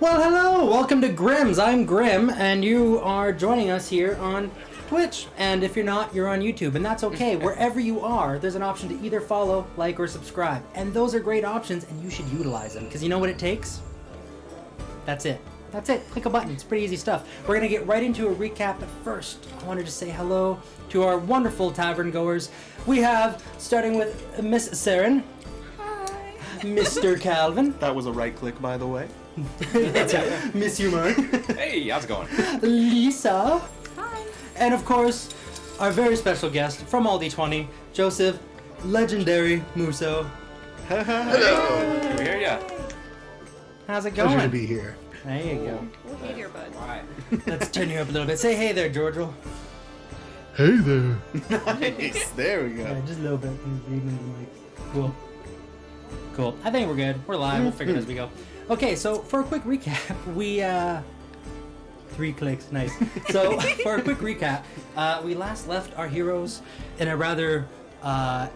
Well, hello! Welcome to Grimm's. I'm Grimm, and you are joining us here on Twitch. And if you're not, you're on YouTube, and that's okay. Wherever you are, there's an option to either follow, like, or subscribe. And those are great options, and you should utilize them, because you know what it takes? That's it. That's it. Click a button. It's pretty easy stuff. We're going to get right into a recap, but first, I wanted to say hello to our wonderful tavern goers. We have, starting with Miss Saren. Hi. Mr. Calvin. That was a right click, by the way. That's right. Miss Humor. Hey, how's it going? Lisa. Hi. And of course, our very special guest from Aldi20, Joseph, legendary Musso. Hello. Can we hear ya? How's it going? Pleasure to be here. There you go. We'll be here, bud. Alright. Let's turn you up a little bit. Say hey there, Georgial. Hey there. Nice. There we go. Yeah, just a little bit. Cool. Cool. I think we're good. We're live. We'll figure it as we go. Okay, so for a quick recap, we 3 clicks, nice. So for a quick recap, we last left our heroes in a rather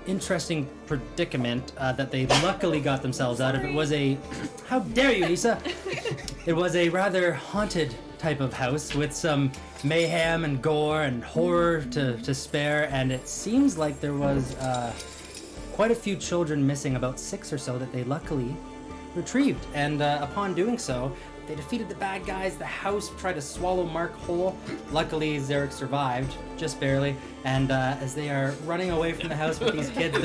interesting predicament that they luckily got themselves out of. It was a, how dare you, Lisa? It was a rather haunted type of house with some mayhem and gore and horror to spare, and it seems like there was quite a few children missing, about 6 or so, that they luckily retrieved. And upon doing so, they defeated the bad guys. The house tried to swallow Mark whole. Luckily, Zarek survived, just barely. And as they are running away from the house with these kids,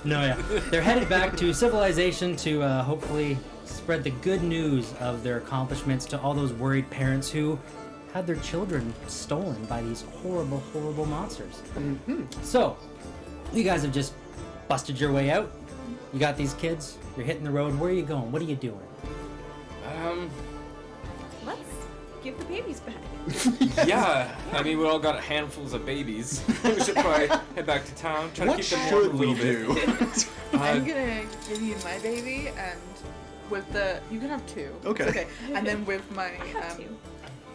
they're headed back to civilization to hopefully spread the good news of their accomplishments to all those worried parents who had their children stolen by these horrible, horrible monsters. Mm-hmm. So, you guys have just busted your way out. You got these kids. You're hitting the road. Where are you going? What are you doing? Let's give the babies back. Yeah, I mean, we all got handfuls of babies. We should probably head back to town, try to keep them warm a little bit. I'm gonna give you my baby, and with the you can have 2. Okay. It's okay. And then with my have 2.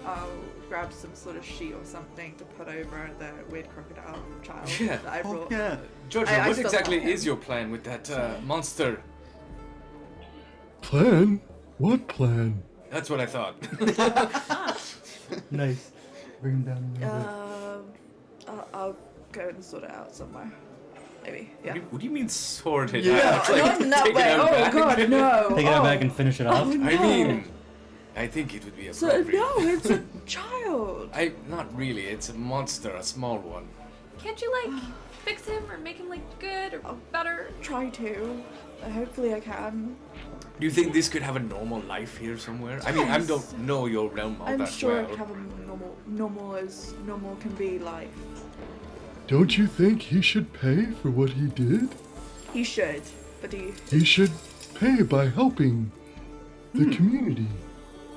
I'll grab some sort of sheet or something to put over the weird crocodile child Yeah. that I brought. Yeah. Georgia, I what still exactly love him. is your plan with that monster? Plan? What plan? That's what I thought. Nice. Bring him down a little I'll go and sort it out somewhere. Maybe. Yeah. What do you mean sorted Yeah. out? Like, no, take it wait. out Oh back? God, no. Take it out back and finish it off. Oh, no. I mean, I think it would be So appropriate. no, it's a child. Not really. It's a monster, a small one. Can't you, like, fix him or make him, like, good or better? Try to. Hopefully I can. Do you think this could have a normal life here somewhere? I mean, I Yes. don't know your realm all I'm that sure well. it'd have a normal as normal can be life. Don't you think he should pay for what he did? He should, but He should pay by helping the community.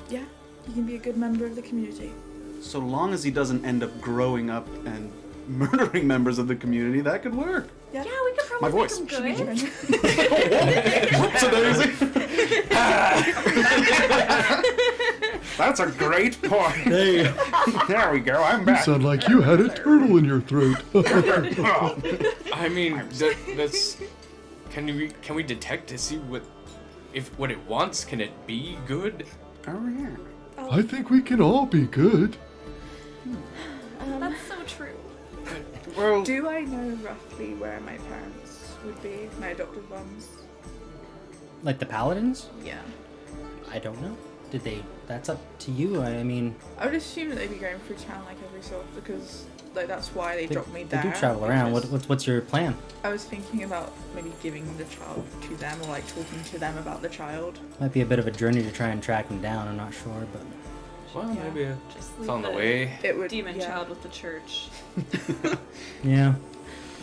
yeah, he can be a good member of the community. So long as he doesn't end up growing up and murdering members of the community, that could work. Yeah, we could probably My voice. make him good. That's a great point. Hey. There we go. I'm You back. sound like you had a turtle in your throat. I mean, that's. Can we detect to see what it wants? Can it be good? Oh yeah. I think we can all be good. That's so true. Well, Do I know roughly where my parents would be? My adopted ones? Like the paladins? Yeah. I don't know. Did they? That's up to you. I mean, I would assume that they'd be going through town like every so often because like that's why they dropped me they there. do travel around. because What's your plan? I was thinking about maybe giving the child to them or like talking to them about the child. Might be a bit of a journey to try and track him down. I'm not sure, but Well, Yeah. maybe Just it's leave on the way. It would demon yeah. child with the church. yeah.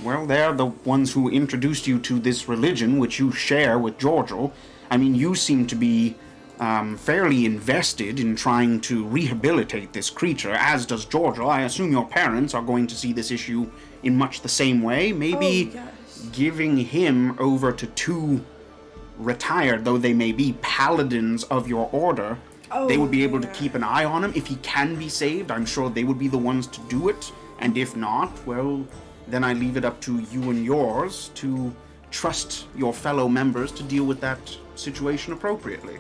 Well, they're the ones who introduced you to this religion, which you share with Georgial. I mean, you seem to be fairly invested in trying to rehabilitate this creature, as does Georgial. I assume your parents are going to see this issue in much the same way. Maybe Oh, yes. giving him over to 2 retired, though they may be paladins of your order, they would be able to yeah. keep an eye on him. If he can be saved, I'm sure they would be the ones to do it. And if not, well, then I leave it up to you and yours to trust your fellow members to deal with that situation appropriately.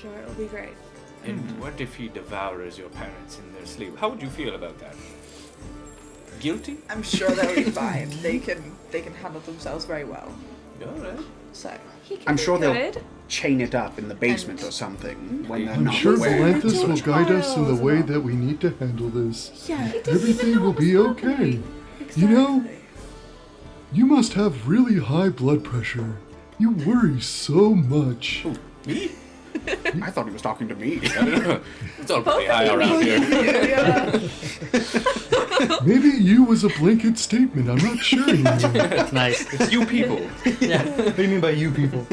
sure it'll be great. And what if he devours your parents in their sleep? How would you feel about that? Guilty? I'm sure they'll be fine. They can handle themselves very well. Alright. So He can I'm be sure they'll good. chain it up in the basement or something when they're I'm not sure aware. Galanthus will Little guide us in the child. way that we need to handle this. yeah, He doesn't even Everything know will what's be okay. happening. You know, exactly. you must have really high blood pressure. You worry so much. Me? I thought he was talking to me. I don't know. It's all pretty Both high of you around here. Yeah. Maybe you was a blanket statement. I'm not sure anymore. That's nice. It's you people. Yeah. What do you mean by you people?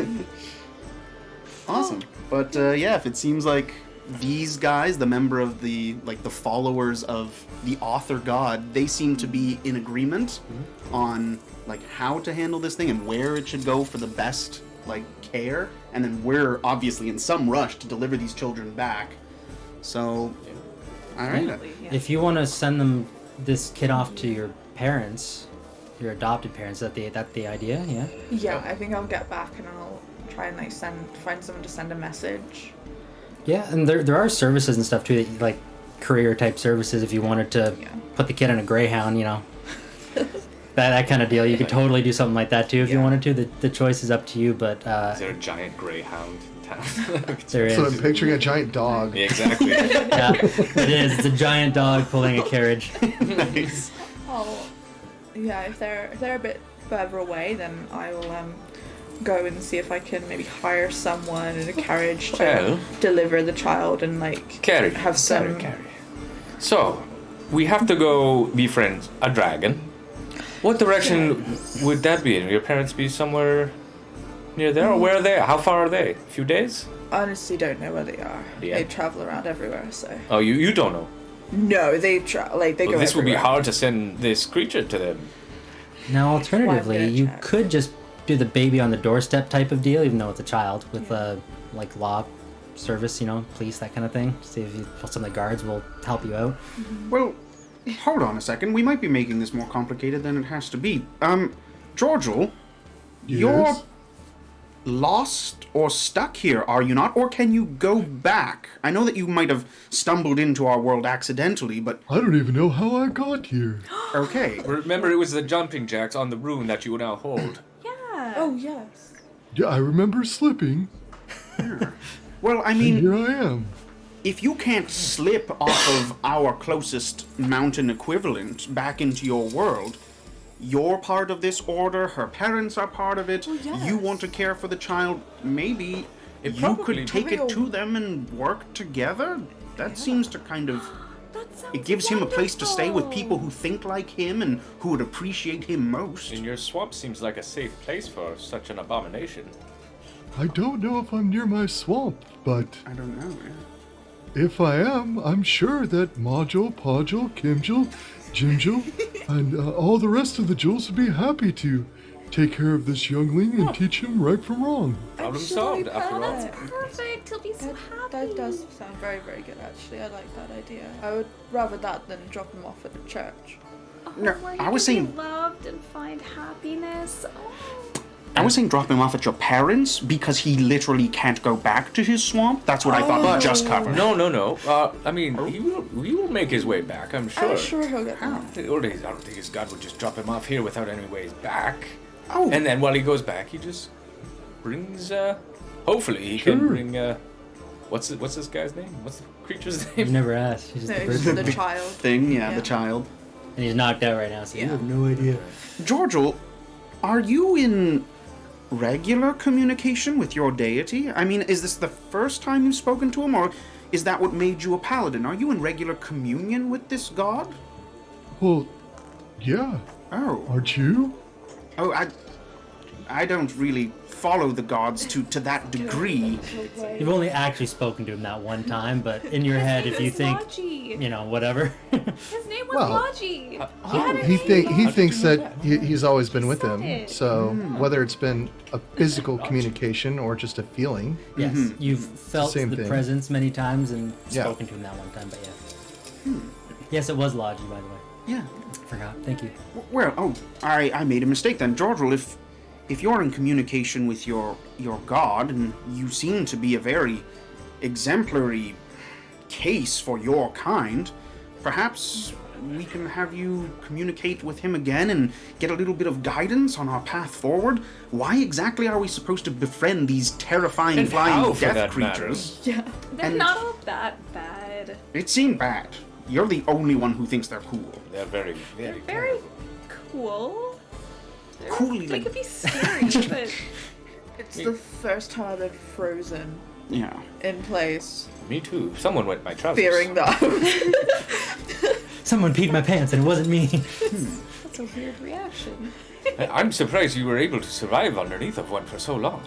Awesome. But yeah, if it seems like these guys, the member of the followers of the author god, they seem to be in agreement on how to handle this thing and where it should go for the best care, and then we're obviously in some rush to deliver these children back. So, all right. Yeah. If you want to send this kid off to your parents, your adopted parents, that the idea? Yeah. Yeah, I think I'll get back and I'll try and find someone to send a message. Yeah, and there are services and stuff too, that, career type services. If you wanted to Yeah. put the kid on a Greyhound, that kind of deal, you could totally do something like that too if you Yeah. wanted to. The choice is up to you, but Is there a giant greyhound in town? there So is. I'm picturing a giant dog. Yeah, exactly. Yeah, it is. It's a giant dog pulling a carriage. Nice. Oh, yeah. If they're a bit further away, then I will go and see if I can maybe hire someone in a carriage to Well. deliver the child and Carry. have some. Carry. So, we have to go befriend a dragon. What direction would that be in? Your parents be somewhere near there, or where are they? How far are they? A few days? Honestly, don't know where they are. Yeah. They travel around everywhere, so Oh, you don't know. no, they they Well, go. this would be everywhere. hard to send this creature to them. Now, alternatively, gonna you check. could just do the baby on the doorstep type of deal, even though it's a child, with law service, police, that kind of thing. See if some of the guards will help you out. Well, hold on a second. We might be making this more complicated than it has to be. Georgial, you're Yes? lost or stuck here, are you not? Or can you go back? I know that you might have stumbled into our world accidentally, but I don't even know how I got here. okay. Remember, it was the jumping jacks on the rune that you now hold. Yeah. Oh yes. Yeah, I remember slipping, Well, I and mean, here I am. if you can't slip off of our closest mountain equivalent back into your world, you're part of this order, her parents are part of it, yes. you want to care for the child, maybe It you probably- could take it Probably to them and work together? That seems to kind of... That sounds It gives him a place to stay with people who wonderful. think like him and who would appreciate him most. And your swamp seems like a safe place for such an abomination. I don't know if I'm near my swamp, but I don't know. if I am, I'm sure that Module, Podule, Kimjul, Jimjul, and all the rest of the Jules would be happy to take care of this youngling and teach him right from wrong. Problem sure solved, they after can. all. That's perfect. He'll be so That, happy. that does sound very, very good, actually. I like that idea. I would rather that than drop him off at the church. Oh, No, where he I was can saying- be loved and find happiness. Oh. I was saying drop him off at your parents because he literally can't go back to his swamp. That's what I thought we just covered. No. I mean, he will make his way back, I'm sure. I'm sure he'll get back. I don't think his god would just drop him off here without any ways back. Oh. And then while he goes back, he just brings, hopefully he can Sure. bring, what's this guy's name? What's the creature's You've name? never asked. He's just No, the it's person. the child. Thing, yeah, Yeah. the child. And he's knocked out right now, so you Yeah. have no idea. Georgial, are you in regular communication with your deity? I mean, is this the first time you've spoken to him, or is that what made you a paladin? Are you in regular communion with this god? Well, yeah, Oh. aren't you? Oh, I don't really follow the gods to that degree. You've only actually spoken to him that one time, but in your head, if you think, Logi. whatever. His name was Well, Logi. He thinks that he's always been with him. Said it. So whether it's been a physical communication or just a feeling, Yes, you've felt same the thing. presence many times and Yeah. spoken to him that one time, but yeah. Yes, it was Logi, by the way. Yeah. Forgot. Thank you. Well, oh, I made a mistake then. Georgial, if you're in communication with your god, and you seem to be a very exemplary case for your kind, perhaps we can have you communicate with him again and get a little bit of guidance on our path forward. Why exactly are we supposed to befriend these terrifying And flying how, for death that creatures? Yeah. They're And- not all that bad. It seemed bad. You're the only one who thinks they're cool. They're very, They're very, very cool. Coolly, They like- could be scary, but It's the first time I've been frozen Yeah. in place, Me too. Someone wet my trousers. fearing that. Someone peed my pants and it wasn't me. that's a weird reaction. I'm surprised you were able to survive underneath of one for so long.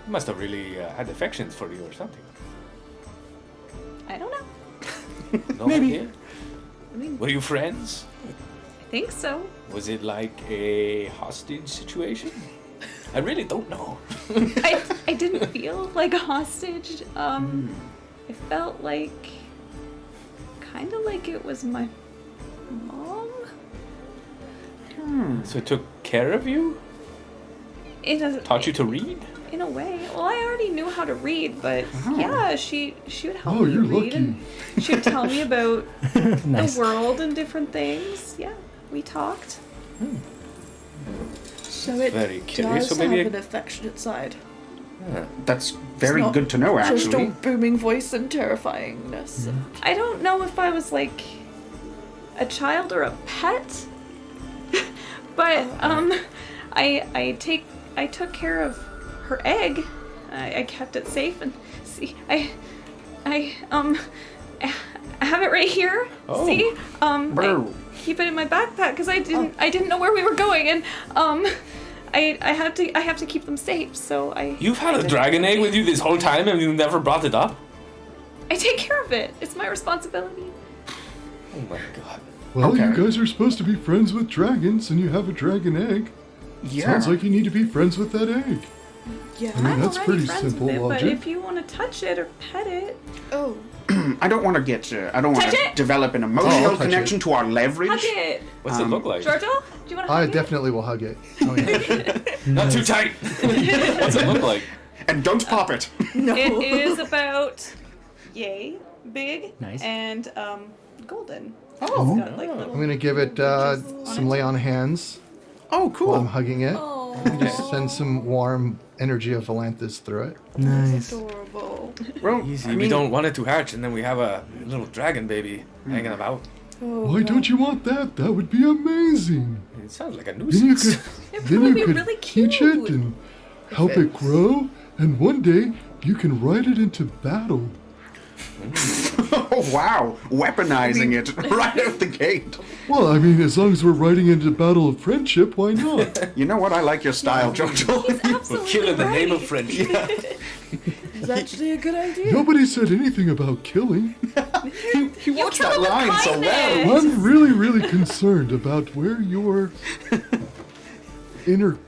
You must have really had affections for you or something. I don't know. No Maybe. idea. I mean, Were you friends? I think so. Was it like a hostage situation? I really don't know. I didn't feel like a hostage. It felt like kind of like it was my mom. So it took care of you? Taught you to read? In a way. Well, I already knew how to read, but yeah, she would help Oh, me you're read, lucky. and she would tell me about Nice. the world and different things. Yeah, we talked. So it Very curious, does so maybe have I- an affectionate side. That's very not good to know, Just actually. a booming voice and terrifyingness. I don't know if I was like a child or a pet, but I took care of her egg. I kept it safe, and see, I have it right here. Oh. See, I Bro. keep it in my backpack because I didn't know where we were going, and I have to keep them safe. So You've had a dragon egg with you this whole time and you never brought it up? I take care of it. It's my responsibility. Oh my god. Well, Okay. you guys are supposed to be friends with dragons, and you have a dragon egg. Yeah. Sounds like you need to be friends with that egg. Yeah. I mean, I'm that's already pretty friends simple with it, logic. but if you want to touch it or pet it, Oh. I don't want to get. I don't want Touch to it! develop an I'll emotional touch connection to our leverage. hug it. What's it look like? Giorgio, do you want to I hug it? definitely will hug it. Oh, yeah. Not too tight! What's it look like? And don't pop it. No. It is about yay big Nice. and golden. Oh. It's got, like, little I'm gonna give it ridges on some lay on hands Oh, while I'm cool. hugging it. Oh. Just send some warm energy of Valanthus through it. Nice. Adorable. Well, Easy. I We mean, don't want it to hatch and then we have a little dragon baby hanging about. Oh, Why don't you want that? That would be amazing. It sounds like a Then you nuisance. could, It then would you be could really teach cute. it and help it grow, and one day you can ride it into battle. Oh wow, weaponizing it right out the gate. Well, I mean, as long as we're riding into battle of friendship, why not? You know what? I like your style, Jojo. Absolutely Kill in the name right. of friendship. It's actually a good idea. Nobody said anything about killing. He watched kill that him with line so well. kindness. I'm really, really concerned about where your inner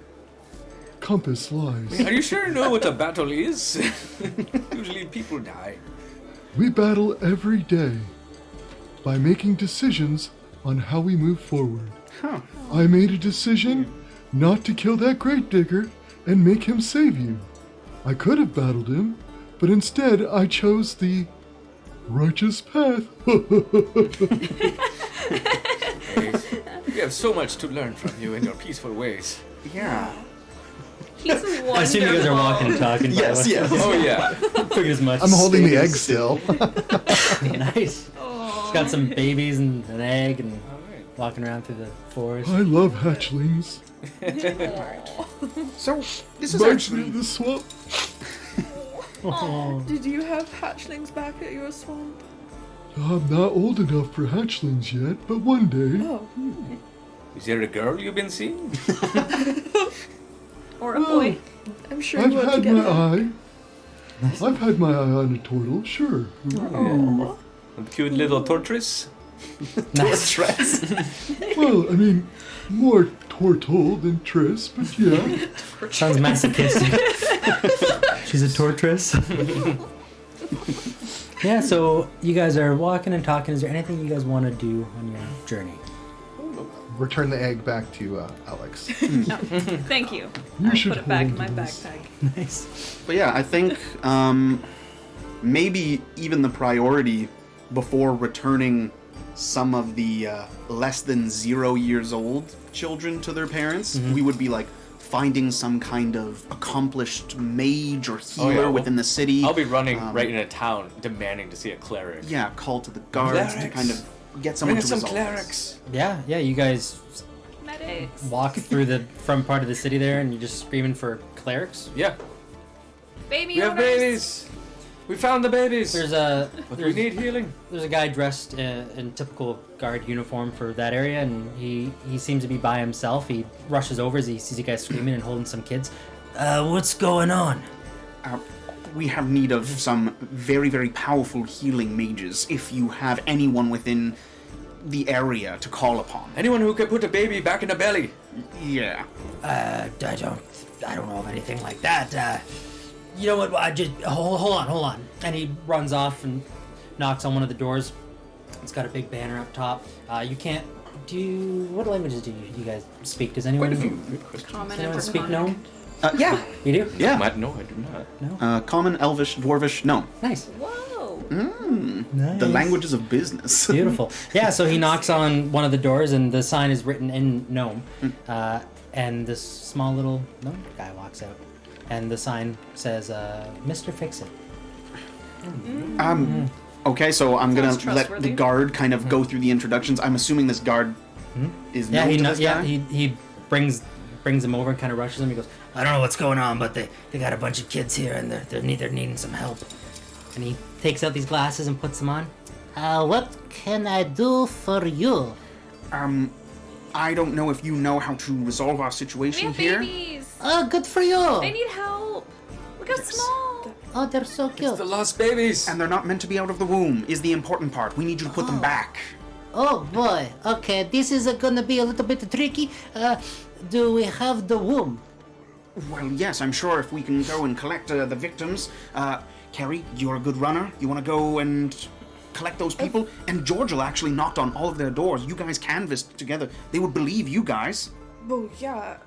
compass lies. Are you sure you know what a battle is? Usually people die. We battle every day by making decisions on how we move forward. Huh. I made a decision not to kill that great digger and make him save you. I could have battled him, but instead I chose the righteous path. We have so much to learn from you in your peaceful ways. Yeah. He's wonderful. I assume you guys are walking and talking. Yes, by the way. yes. Oh yeah. Figured as much. I'm holding the egg Still. still. Nice. Aw. Got some babies and an egg and walking around through the forest. I love hatchlings. So this is Reminds me actually of the swamp. Oh. Did you have hatchlings back at your swamp? I'm not old enough for hatchlings yet, but one day. Oh. Is there a girl you've been seeing? Or a boy. I'm sure I've you work had together. my eye. I've had my eye on a turtle, sure. Aw. A cute little tortoise? Nice. Well, I mean, more turtle than Triss, but yeah. Sounds masochistic. She's a tortoise. Yeah, so you guys are walking and talking. Is there anything you guys want to do on your journey? Return the egg back to Alex. Thank you. You I'll should put it back in hold my this. backpack. Nice. But yeah, I think maybe even the priority before returning some of the less than 0 years old children to their parents, we would be like finding some kind of accomplished mage or healer within the city. I'll be running right into town demanding to see a cleric. Yeah, call to the guards to kind of get someone to Bring resolve some this. clerics. Yeah, you guys Medics. walk through the front part of the city there, and you're just screaming for clerics. Yeah, Baby we have owners. babies. We found the babies. But we need healing. There's a guy dressed in typical guard uniform for that area, and he seems to be by himself. He rushes over as he sees you guys screaming and holding some kids. What's going on? We have need of some very, very powerful healing mages if you have anyone within the area to call upon. Anyone who could put a baby back in a belly. Yeah. I don't know of anything like that. You know what? I just hold on. And he runs off and knocks on one of the doors. It's got a big banner up top. You can't do. What languages do you guys speak? Does anyone? Quite a few. Good question. Common Does anyone and speak Draconic. gnome? Yeah. You do? Yeah. No, I do not. Common, Elvish, Dwarvish, no. Nice. Whoa. Nice. The languages of business. Beautiful. Yeah, so he knocks on one of the doors, and the sign is written in gnome. And this small little gnome guy walks out, and the sign says, "Mr. Fix-It." Okay, so I'm gonna Sounds let the trustworthy. guard kind of go through the introductions. I'm assuming this guard is Yeah, known to this guy? he brings him over and kind of rushes him. He goes, "I don't know what's going on, but they got a bunch of kids here, and they're needing some help." And he takes out these glasses and puts them on. What can I do for you? I don't know if you know how to resolve our We situation have here. babies. Oh, good for you. They need help. Look how small. Oh, they're so cute. The lost babies. And they're not meant to be out of the womb, is the important part. We need you to put them back. Oh boy. Okay, this is gonna be a little bit tricky. Do we have the womb? Well, yes, I'm sure if we can go and collect the victims. Carrie, you're a good runner. You want to go and collect those people? And Georgial actually knocked on all of their doors. You guys canvassed together. They would believe you guys. Well, yeah.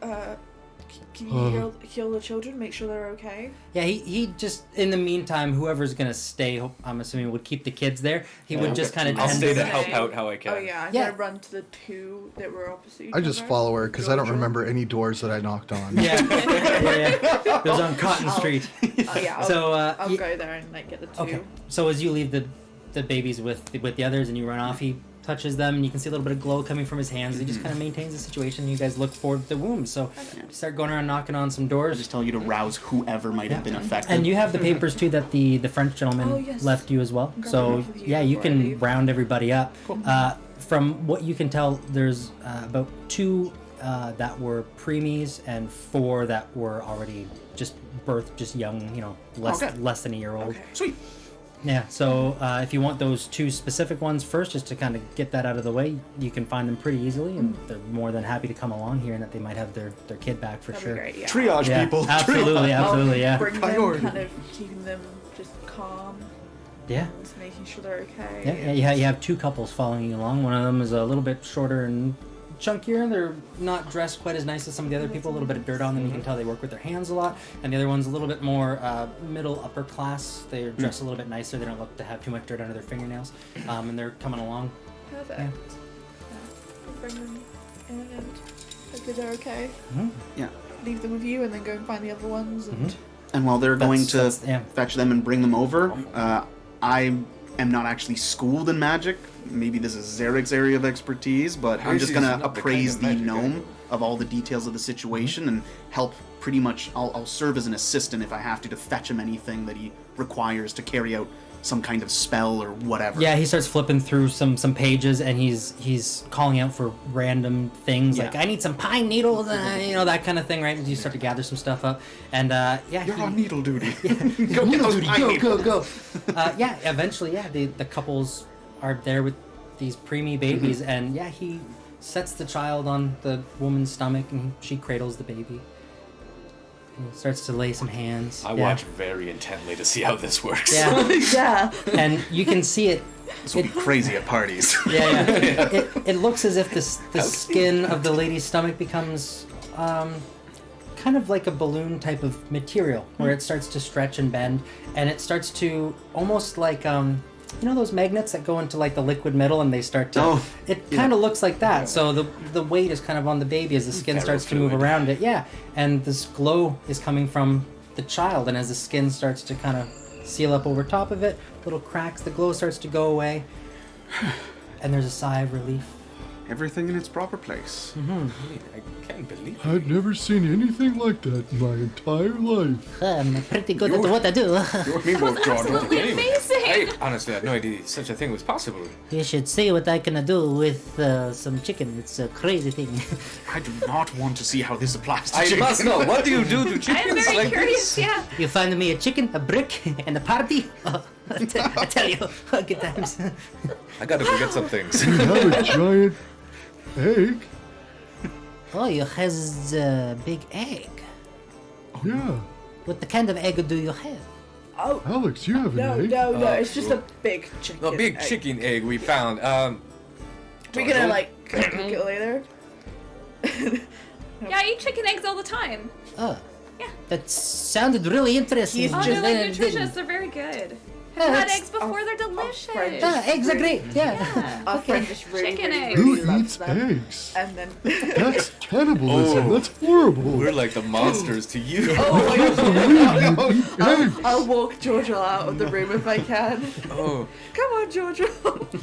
Can you heal the children? Make sure they're okay. Yeah, he just in the meantime, whoever's gonna stay, I'm assuming would keep the kids there. He would just kind of. I'll stay to Okay. help out how I can. Oh yeah, I'm Yeah. gonna run to the two that were opposite each I just other. follow her because I don't Georgia. remember any doors that I knocked on. Yeah. It was on Cotton Street. Oh yeah. I'll, So I'll y- go there and like get the two. Okay. So as you leave the babies with the others and you run off, he touches them and you can see a little bit of glow coming from his hands. He just kind of maintains the situation. You guys look for the womb. So you start going around knocking on some I doors. just tell you to rouse whoever might have been affected. And you have the papers too that the French gentleman Oh, yes. left you as well. Grab So them off with you yeah, you before I can leave. round everybody up. From what you can tell, there's about 2 that were preemies and 4 that were already just birthed, just young, less Okay. less than a year old. Okay. Sweet. Yeah. So if you want those 2 specific ones first, just to kind of get that out of the way, you can find them pretty easily, and they're more than happy to come along here, and that they might have their kid back for That'd sure. be great. Yeah. Triage Yeah, people. absolutely, I'll absolutely, yeah. Bring Priority. them, kind of keeping them just calm, Yeah. and making sure they're okay. Yeah, you have 2 couples following you along. One of them is a little bit shorter and chunkier. They're not dressed quite as nice as some of the other people. A little bit of dirt on them. You can tell they work with their hands a lot. And the other one's a little bit more middle upper class. They're dressed a little bit nicer. They don't look to have too much dirt under their fingernails. And they're coming along. Perfect. Yeah. I'll bring them in and hopefully they're okay. Yeah. Leave them with you and then go and find the other ones and And while they're going to That's- yeah. fetch them and bring them over, I am not actually schooled in magic. Maybe this is Zarek's area of expertise, but I'm just Hers is gonna not the appraise kind of the magic I gnome know. of all the details of the situation and help pretty much. I'll serve as an assistant if I have to fetch him anything that he requires to carry out some kind of spell or whatever. Yeah, he starts flipping through some pages, and he's calling out for random things Yeah. like I need some pine needles, and that kind of thing, right? And you start to gather some stuff up, and yeah, You're he- on needle duty. Go get those pine go, needles. go, go. Yeah, eventually, yeah, the couples are there with these preemie babies, and yeah, he sets the child on the woman's stomach, and she cradles the baby. And he starts to lay some hands. I yeah. watch very intently to see how this works. Yeah, yeah. and you can see it. This will be crazy at parties. Yeah. It looks as if the skin of the lady's stomach becomes kind kind of like a balloon type of material where it starts to stretch and bend, and it starts to almost like you know those magnets that go into like the liquid metal and they start to. Oh, it kind of looks like that. So the weight is kind of on the baby as the skin starts to move around it. Yeah, and this glow is coming from the child, and as the skin starts to kind of seal up over top of it, little cracks, the glow starts to go away, and there's a sigh of relief. Everything in its proper place. I can't believe it. I've never seen anything like that in my entire life. I'm pretty good at what I do. Me both, Jordan. Absolutely amazing. I honestly had no idea such a thing was possible. You should see what I can do with some chicken. It's a crazy thing. I do not want to see how this applies to I chicken. must know. What do you do to I'm chickens very like curious. this? Yeah. You find me a chicken, a brick, and a party. Oh, I tell you, good times. I gotta go get some things. You have a giant egg? Oh, you has a big egg. Yeah. What the kind of egg do you have? Oh, Alex, you have an no, egg? no, no. Oh, It's just cool. a big chicken. A big egg. chicken egg we found. We're gonna like cook it later. Yeah, I eat chicken eggs all the time. Oh, Yeah. that sounded really interesting. He's Oh, just- they're like nutritious. They're very good. Have you had eggs before? They're delicious. friend. Eggs are great. Yeah. Yeah. Our friend just really, Chicken really, eggs. Who really loves eats them. eggs? And then That's cannibalism. Oh. That's horrible. we're like the monsters to you. I'll walk Giorgio out of the room if I can. Oh, Come on, Giorgio.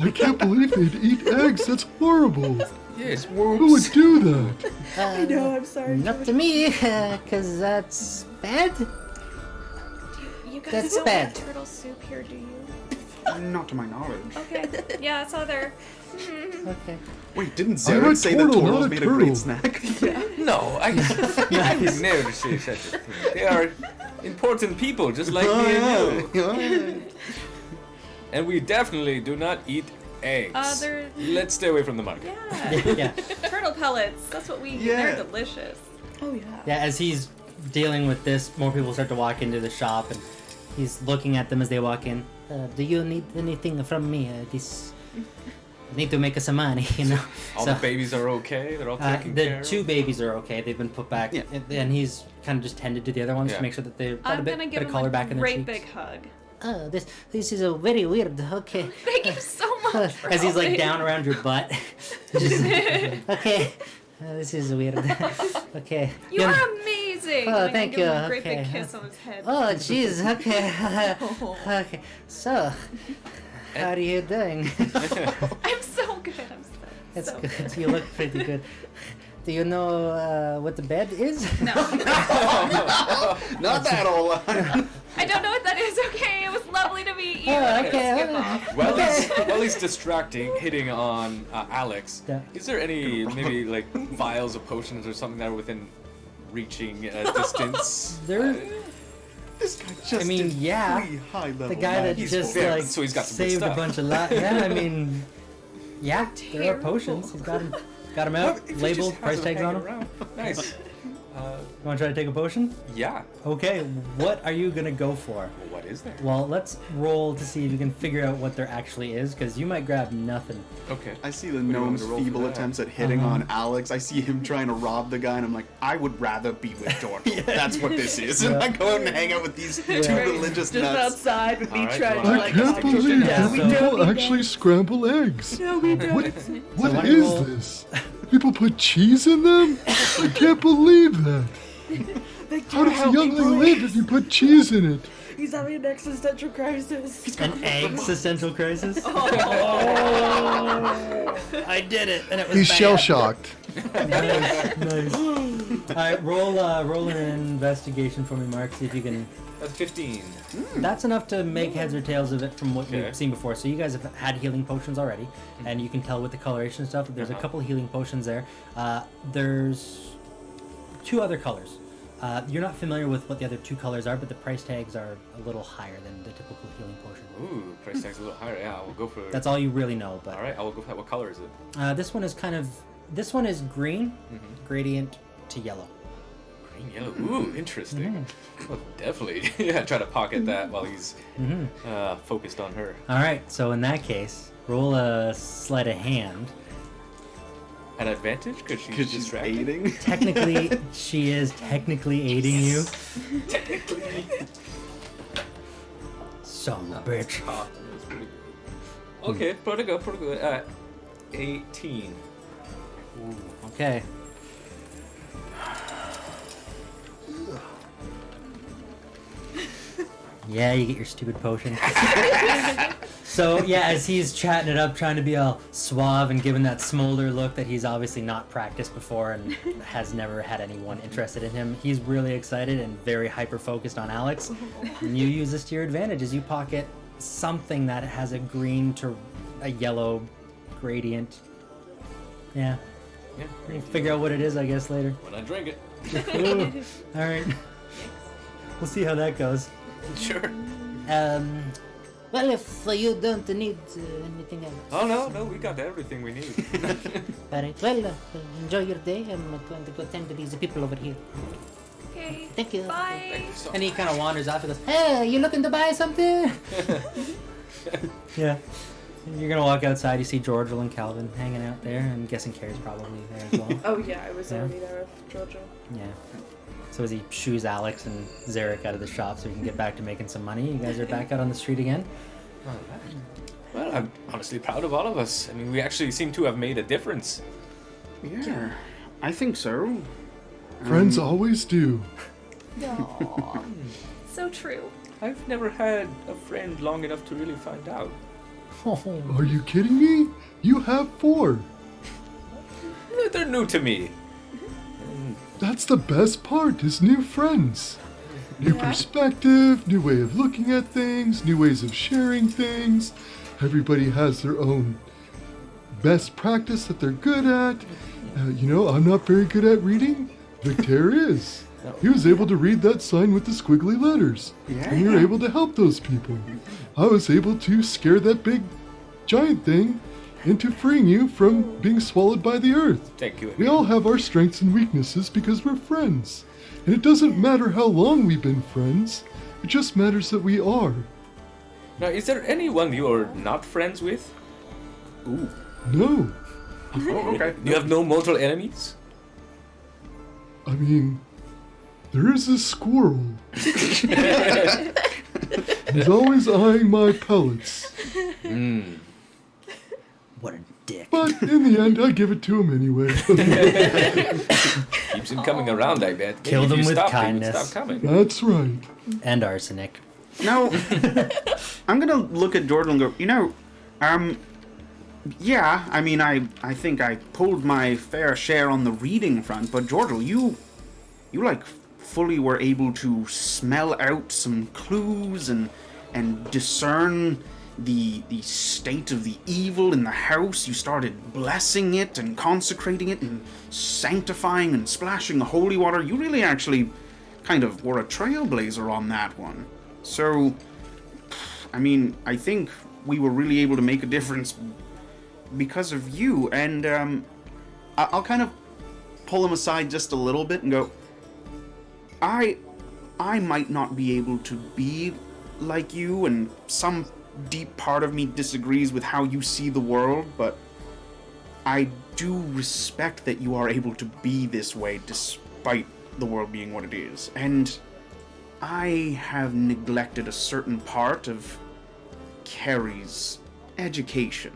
I can't believe they'd eat eggs. That's horrible. yes. Who would do that? I know. I'm sorry. Not to me, because that's bad. You guys That's don't bad. have turtle soup here, do you? Not to my knowledge. Okay. Yeah, it's other. Okay. Wait, didn't I'm Zared a say that turtle, turtles not a made a turtle. great snack? No, I would never say such a thing. They are important people, just like me and you. And we definitely do not eat eggs. They're. Let's stay away from the market. Yeah. Yeah. Turtle pellets. That's what we eat. Yeah. They're delicious. Oh yeah. Yeah, as he's dealing with this, more people start to walk into the shop, and he's looking at them as they walk in. Do you need anything from me? I need to make us some money, you know. All the babies are okay. They're all taken the care of. two babies are okay. They've been put back, Yeah. and he's kind of just tended to the other ones Yeah. to make sure that they've got I'm a bit, gonna bit give of him color a back in their great cheeks. big hug. Oh, this is a very weird. Okay. Thank you so much. For As he's like helping. down around your butt. Just- okay. This is weird. Okay. You Yeah. are amazing. Oh, I'm thank gonna give him you. a great big Okay. kiss on his head. Oh, jeez. Okay. Okay. So, how are you doing? I'm so good. I'm so, That's so good. You look pretty good. Do you know what the bed is? No, Not that old. I don't know what that is. Okay, it was lovely to meet you. Oh, I'm gonna okay. skip off. While he's distracting, hitting on Alex, Yeah. is there any maybe like vials of potions or something that are within reaching distance? There. This guy just I mean, did yeah. 3 high-level The guy that magic. just fair, like so he's got some good saved a stuff. bunch of Yeah, I mean, yeah, there are potions. He's got them out, If he labeled, just price has them tags on hanging them. around. Nice. You want to try to take a potion? Yeah. Okay, what are you gonna go for? Well, what is there? Well, let's roll to see if you can figure out what there actually is, because you might grab nothing. Okay. I see the do you want me gnome's to roll for feeble that? attempts at hitting on Alex. I see him trying to rob the guy, and I'm like, I would rather be with George. That's what this is. And I go out and hang out with these two religious Just nuts. outside with me Alright, trying well, to I like. can't talk believe to Yeah, that so- people actually scramble eggs. No, we don't. What why don't is you roll- this? People put cheese in them? I can't believe that. How does a youngling live if you put cheese in it? He's having an existential crisis. An existential crisis? I did it, and it was He's bad. shell shocked. Nice. All right, roll an investigation for me, Mark. See if you can. That's 15. That's enough to make heads or tails of it from what Okay. you've seen before. So you guys have had healing potions already, and you can tell with the coloration stuff that there's a couple healing potions there. There's 2 other colors. You're not familiar with what the other 2 colors are, but the price tags are a little higher than the typical healing potion. Ooh, price tag's a little higher. Yeah, I will go for. That's all you really know. But All right, I will go for that. What color is it? this one is this one is green, gradient to yellow. Green, yellow. Ooh, interesting. Well, definitely. Yeah, try to pocket that while he's focused on her. All right, so in that case, roll a sleight of hand. an advantage because she's Because she's distracted? aiding. Technically, she is technically aiding you. Technically. Son of a bitch. That's pretty good. Okay, pretty good. 18. Okay. Yeah, you get your stupid potion. So, yeah, as he's chatting it up, trying to be all suave and giving that smolder look that he's obviously not practiced before and has never had anyone interested in him, he's really excited and very hyper-focused on Alex. And you use this to your advantage as you pocket something that has a green to a yellow gradient. Yeah. Yeah. We can figure out what it is, I guess, later. When I drink it. All right. We'll see how that goes. Sure. Well, if you don't need anything else. Oh, no, we got everything we need. Alright, well, enjoy your day. I'm going to go tend to these people over here. Okay. Thank you. Bye. Thank you so And he much. kind of wanders off and goes, Hey, you looking to buy something? yeah. You're going to walk outside. You see Georgial and Calvin hanging out there. I'm guessing Carrie's probably there as well. Oh yeah, I was Yeah. already there with Giorgio. Yeah. So as he shoos Alex and Zarek out of the shop so he can get back to making some money, you guys are back out on the street again. Well, I'm honestly proud of all of us. I mean, we actually seem to have made a difference. Yeah, I think so. Friends always do. Aw. So true. I've never had a friend long enough to really find out. Are you kidding me? You have 4. They're new to me. That's the best part, is new friends. New perspective, new way of looking at things, new ways of sharing things. Everybody has their own best practice that they're good at. I'm not very good at reading. Victor is. He was able to read that sign with the squiggly letters. And we were able to help those people. I was able to scare that big giant thing into freeing you from being swallowed by the earth. Thank you. We all have our strengths and weaknesses because we're friends. And it doesn't matter how long we've been friends, it just matters that we are. Now, is there anyone you're not friends with? Ooh. No, Oh, okay. You have no mortal enemies? I mean, there is this squirrel. He's always eyeing my pellets. What a dick. But in the end, I give it to him anyway. Keeps him coming around, I bet. Maybe Kill if them you with stopped, he would kindness. Stop coming. That's right. And arsenic. Now, I'm gonna look at Jordan and go, yeah, I mean, I think I pulled my fair share on the reading front, but Jordan, you like fully were able to smell out some clues and discern the state of the evil in the house. You started blessing it and consecrating it and sanctifying and splashing the holy water. You really actually kind of were a trailblazer on that one. So, I mean, I think we were really able to make a difference because of you, and I'll kind of pull him aside just a little bit and go, I might not be able to be like you, and some deep part of me disagrees with how you see the world, but I do respect that you are able to be this way despite the world being what it is. And I have neglected a certain part of Carrie's education.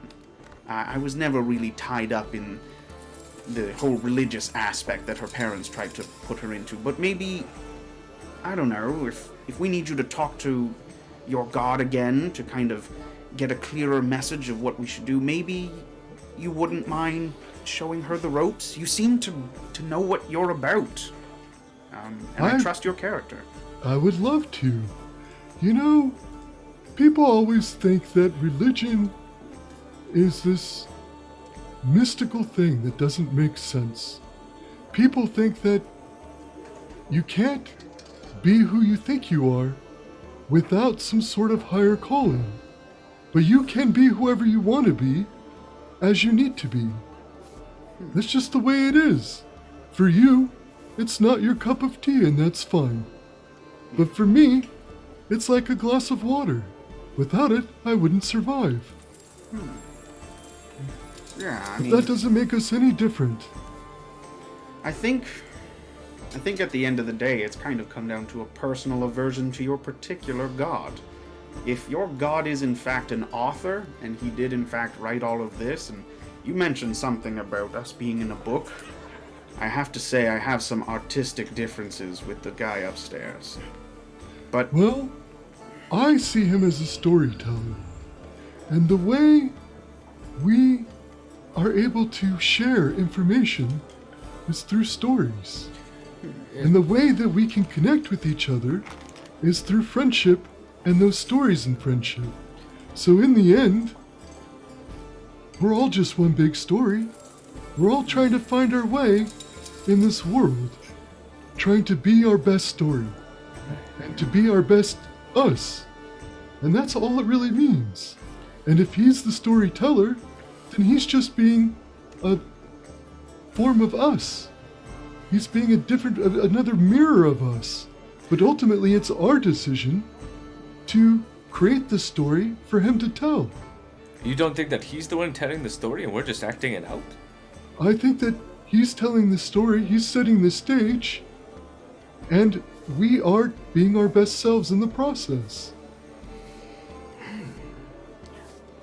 I was never really tied up in the whole religious aspect that her parents tried to put her into, but maybe, I don't know, if we need you to talk to your god again to kind of get a clearer message of what we should do, maybe you wouldn't mind showing her the ropes? You seem to know what you're about, and I trust your character. I would love to. People always think that religion is this mystical thing that doesn't make sense. People think that you can't be who you think you are without some sort of higher calling. But you can be whoever you want to be, as you need to be. That's just the way it is. For you, it's not your cup of tea, and that's fine. But for me, it's like a glass of water. Without it, I wouldn't survive. Yeah, I But mean, that doesn't make us any different. I think at the end of the day, it's kind of come down to a personal aversion to your particular god. If your god is in fact an author, and he did in fact write all of this, and you mentioned something about us being in a book, I have to say I have some artistic differences with the guy upstairs. But Well, I see him as a storyteller. And the way we are able to share information is through stories. And the way that we can connect with each other is through friendship and those stories in friendship. So in the end, we're all just one big story. We're all trying to find our way in this world, trying to be our best story and to be our best us. And that's all it really means. And if he's the storyteller, then he's just being a form of us. He's being another mirror of us. But ultimately, it's our decision to create the story for him to tell. You don't think that he's the one telling the story and we're just acting it out? I think that he's telling the story, he's setting the stage, and we are being our best selves in the process.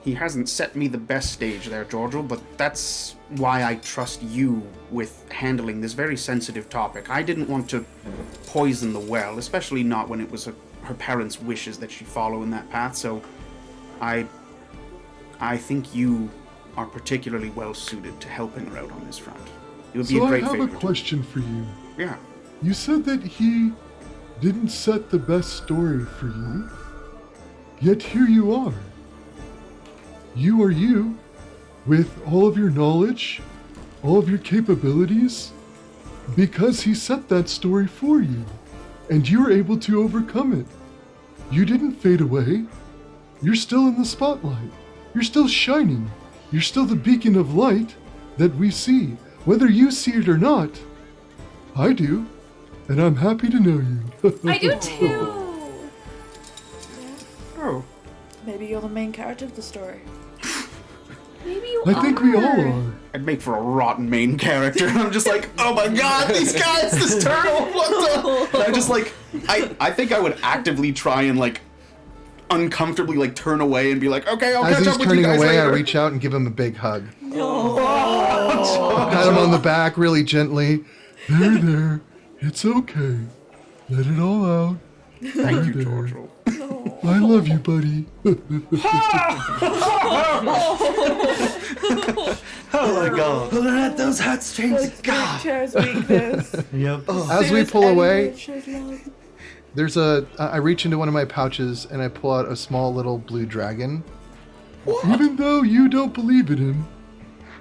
he hasn't set me the best stage there, Georgial, but that's why I trust you with handling this very sensitive topic. I didn't want to poison the well, especially not when it was her parents' wishes that she follow in that path, so I think you are particularly well suited to helping her out on this front. It would be a great favor. So I have a question for you. Yeah. You said that he didn't set the best story for you, yet here you are. You are you, with all of your knowledge, all of your capabilities, because he set that story for you, and you were able to overcome it. You didn't fade away. You're still in the spotlight. You're still shining. You're still the beacon of light that we see, whether you see it or not. I do, and I'm happy to know you. I do too. Oh. Maybe you're the main character of the story. Maybe you I think we all are. I'd make for a rotten main character. I'm just like, oh my god, these guys, this turtle, what the? And I'm just like, I think I would actively try and like uncomfortably like turn away and be like, okay, I'll As catch he's up with you turning guys away, I later. reach out and give him a big hug. Pat him on the back really gently. There. It's okay. Let it all out. Thank you, There. Georgial. I love you, buddy. Oh my god. Pulling at those heartstrings. God. Chair's weakness. Yep. As we pull away, Shows love. there's I reach into one of my pouches and I pull out a small little blue dragon. Even though you don't believe in him,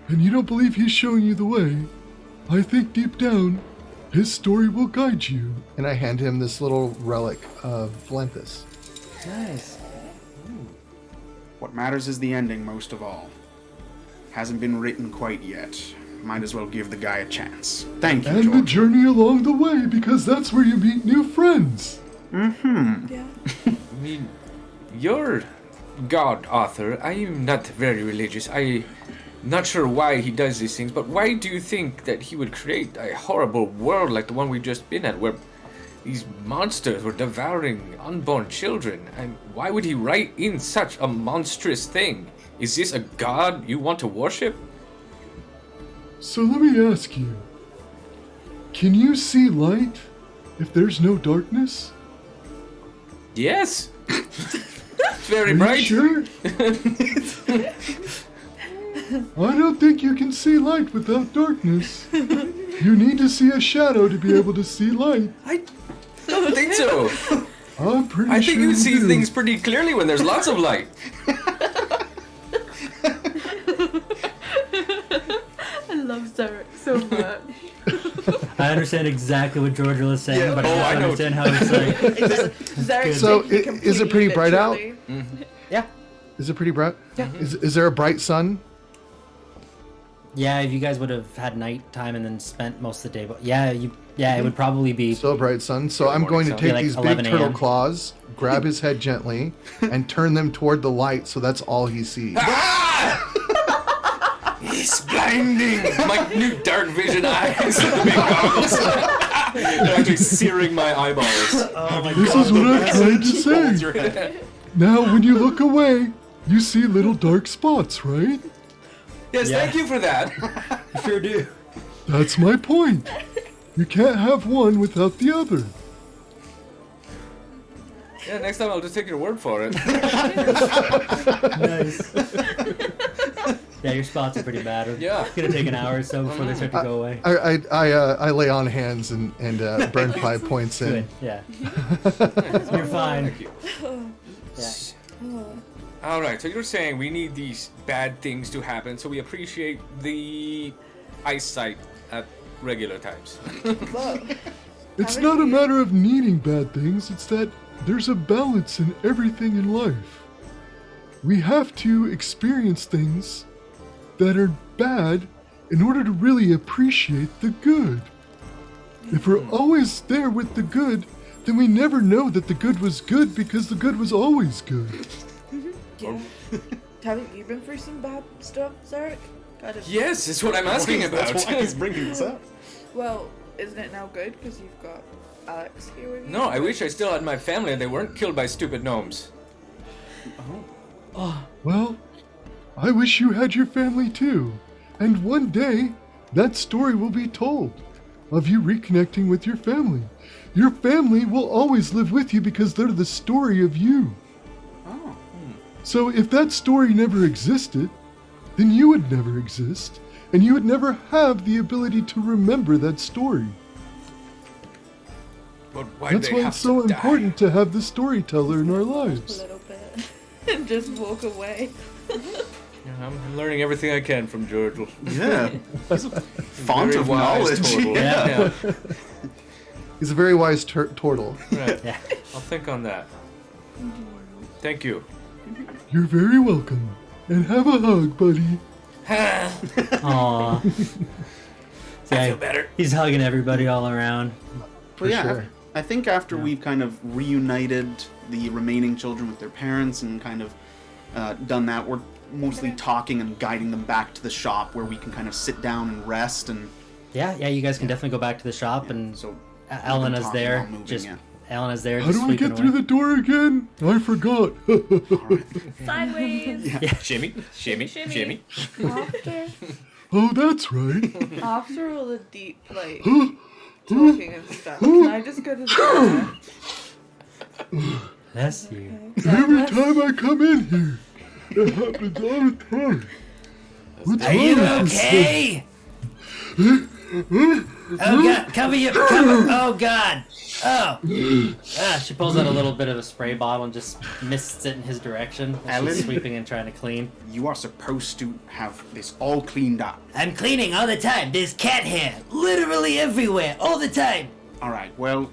and you don't believe he's showing you the way, I think deep down, his story will guide you. And I hand him this little relic of Valenthus. Nice. What matters is the ending most of all. Hasn't been written quite yet. Might as well give the guy a chance. Thank you, And the Georgial. journey along the way, because that's where you meet new friends. Yeah. I mean, you're God, Arthur. I'm not very religious. I'm not sure why he does these things, but why do you think that he would create a horrible world like the one we've just been at, where these monsters were devouring unborn children? And why would he write in such a monstrous thing? Is this a god you want to worship? So let me ask you, can you see light if there's no darkness? Yes. Very Are you bright. sure? I don't think you can see light without darkness. You need to see a shadow to be able to see light. I don't think so. I'm pretty I sure think you see do. things pretty clearly when there's lots of light. I love Zarek so much. I understand exactly what Georgial is saying, Yeah. but I Oh, don't I know. understand how it's like. Zarek So, taking is it completely pretty bright out? literally. Yeah. Is it pretty bright? Yeah. Is there a bright sun? Yeah, if you guys would have had nighttime and then spent most of the day, but it would probably be. So a bright sun. So I'm going to sun. take Yeah, like these big 11 turtle a.m. claws, grab his head gently, and turn them toward the light so that's all he sees. blinding. My new dark vision eyes. The big goggles. They're actually searing my eyeballs. Oh my This god. is what I'm trying to Holds say. your head. Now, when you look away, you see little dark spots, right? Yes, Yeah. thank you for that. Sure do. That's my point. You can't have one without the other. Yeah, next time I'll just take your word for it. Nice. Yeah, your spots are pretty bad. Yeah. It's gonna take an hour or so before they start to go away. I lay on hands and Burn Pie points in. Good. Yeah. You're fine. Thank you. Yeah. All right, so you're saying we need these bad things to happen, so we appreciate the eyesight at regular times. It's not a matter of needing bad things, it's that there's a balance in everything in life. We have to experience things that are bad in order to really appreciate the good. If we're always there with the good, then we never know that the good was good because the good was always good. Yeah. Haven't you been through some bad stuff, Zarek? Kind of. Yes, it's what I'm asking about. That's why he's bringing this up. Well, isn't it now good because you've got Alex here with you? No, I wish I still had my family and they weren't killed by stupid gnomes. Well, I wish you had your family too. And one day, that story will be told of you reconnecting with your family. Your family will always live with you because they're the story of you. Oh. So if that story never existed, then you would never exist, and you would never have the ability to remember that story. But why do That's they why have it's so to die? important to have the storyteller in our A lives. little bit. And just walk away. Yeah, I'm learning everything I can from George. Yeah. He's a font Very of wise knowledge. total. Yeah. Yeah. He's a very wise turtle. Right. Yeah. I'll think on that. Thank you. You're very welcome. And have a hug, buddy. Aww. I feel better. He's hugging everybody all around. But yeah, sure. I think after we've kind of reunited the remaining children with their parents and kind of done that, we're mostly talking and guiding them back to the shop where we can kind of sit down and rest. And Yeah, you guys can definitely go back to the shop and so Elena's talking there. while moving, Just yeah. Elena's there. How just do I sweeping get through away. the door again? I forgot. Sideways. Shimmy, shimmy, Shimmy. shimmy. After. Oh, that's right. After all the deep, like, talking and stuff, can I just go to the door? Bless you. Every time I come in here, it happens all the time. What's Are you wrong with this okay? Oh god, cover. Oh god. Oh. She pulls out a little bit of a spray bottle and just mists it in his direction. As Alan? she's sweeping and trying to clean. you are supposed to have this all cleaned up. I'm cleaning all the time. There's cat hair literally everywhere, all the time. All right, well,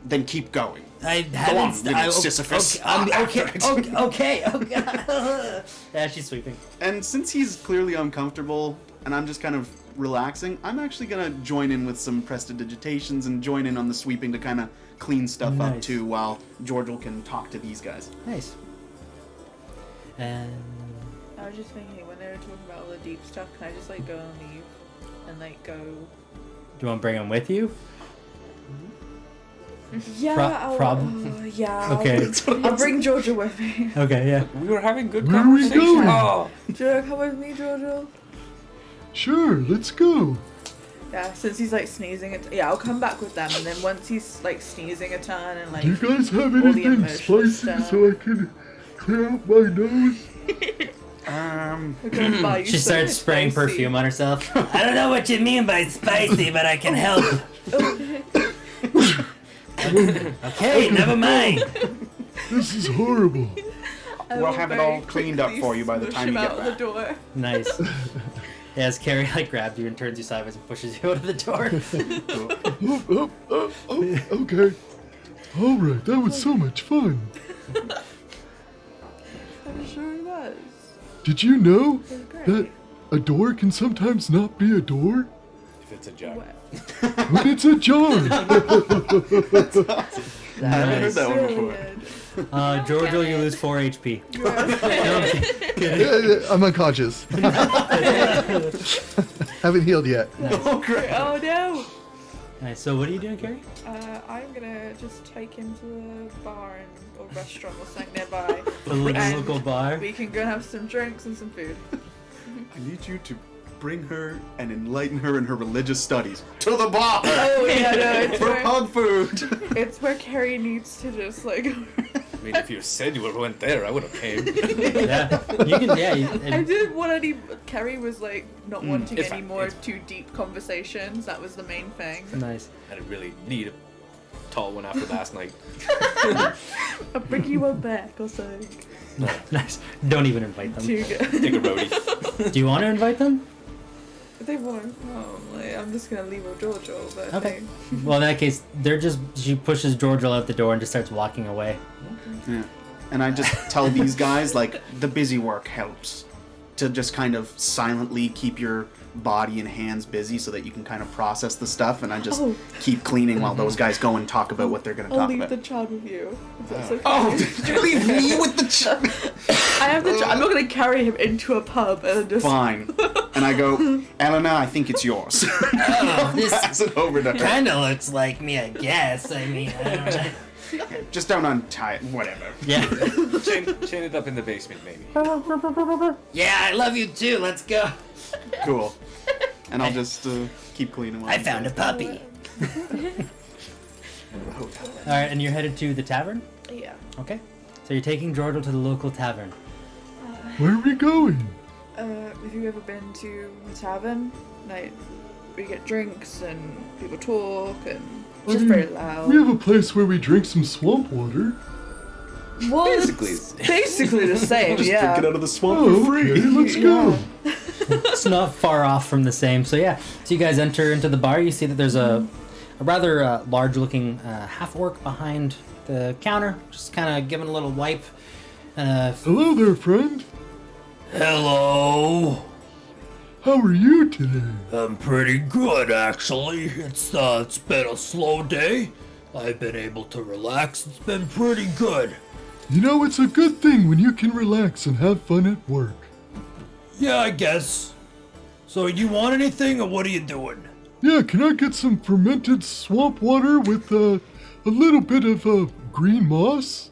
then keep going. I on, haven't. little Sisyphus. Okay. Oh god. Yeah, she's sweeping. And since he's clearly uncomfortable and I'm just kind of relaxing, I'm actually gonna join in with some prestidigitations and join in on the sweeping to kind of clean stuff up Nice. too, while Georgial can talk to these guys. Nice. And I was just thinking, when they were talking about all the deep stuff, can I just, like, go and leave? And, like, go... do you want to bring him with you? Yeah, problem? yeah. Okay. I'll bring Georgia with me. Okay, yeah. We were having good Where are we conversation. going? Oh, Do you wanna come with me, Georgia? Sure, let's go. Yeah, since he's, like, sneezing it. Yeah, I'll come back with them, and then once he's, like, sneezing a ton and, like... Do you guys have all the anything emotional spicy stuff. so I can clear out my nose? We're gonna buy you She something starts spraying spicy. perfume on herself. I don't know what you mean by spicy, but I can help. Okay, never mind. This is horrible. I We'll will have it very all cleaned up quickly for you by the smush time him you get out back. the door. Nice. Yeah, as Carrie like grabs you and turns you sideways and pushes you out of the door. Okay. All right, that was so much fun. I'm sure he was. Did you know It was great. that a door can sometimes not be a door? If it's a jar. But it's a jar. I haven't heard that one before. Giorgio, you lose 4 HP. I'm unconscious. Haven't healed yet. Oh, crap. Oh no! Nice. So what are you doing, Carrie? I'm gonna just take him to a bar or restaurant or something nearby. The local And bar. we can go have some drinks and some food. I need you to bring her and enlighten her in her religious studies. To the bar! Oh yeah, no, it's For where, pub food! it's where Carrie needs to just like. I mean, if you said you went there, I would have came. Yeah, you can. Yeah, I didn't want any. Carrie was like not wanting it's any fine, more it's too deep conversations. That was the main thing. Nice. I didn't really need a tall one after last night. I'll bring you one back or something. Nice. Don't even invite them. Too good. Take a roadie. Do you want to invite them? If they want to come, like, I'm just gonna leave with Giorgio. But Okay. Well, in that case, she pushes Giorgio out the door and just starts walking away. Yeah. And I just tell these guys, like, the busy work helps. To just kind of silently keep your body and hands busy so that you can kind of process the stuff. And I just keep cleaning while those guys go and talk about what they're going to I'll talk leave about. the child with you. If that's okay. Oh, did you leave me with the I have the. I'm not gonna carry him into a pub and just. Fine. And I go, Elena, I think it's yours. Oh, this Pass it over to her. kind of looks like me, I guess. I mean, I don't know. Just don't untie it, whatever. Yeah. Chain it up in the basement, maybe. Yeah, I love you too. Let's go. Cool. And I'll just keep cleaning while I I'm found a doing puppy. All right, and you're headed to the tavern. Yeah. Okay. So you're taking Giorgio to the local tavern. Where are we going? Have you ever been to the tavern? Like, we get drinks and people talk and it's just very loud. We have a place where we drink some swamp water. Well, Basically. it's basically the same. Just yeah. drink it out of the swamp Oh, for free. okay, let's go. It's not far off from the same. So yeah. So you guys enter into the bar. You see that there's a rather large-looking half-orc behind the counter, just kind of giving a little wipe. Hello there, friend. Hello. How are you today? I'm pretty good, actually. It's been a slow day. I've been able to relax. It's been pretty good. You know, it's a good thing when you can relax and have fun at work. Yeah, I guess. So, you want anything, or what are you doing? Yeah, can I get some fermented swamp water with a little bit of green moss?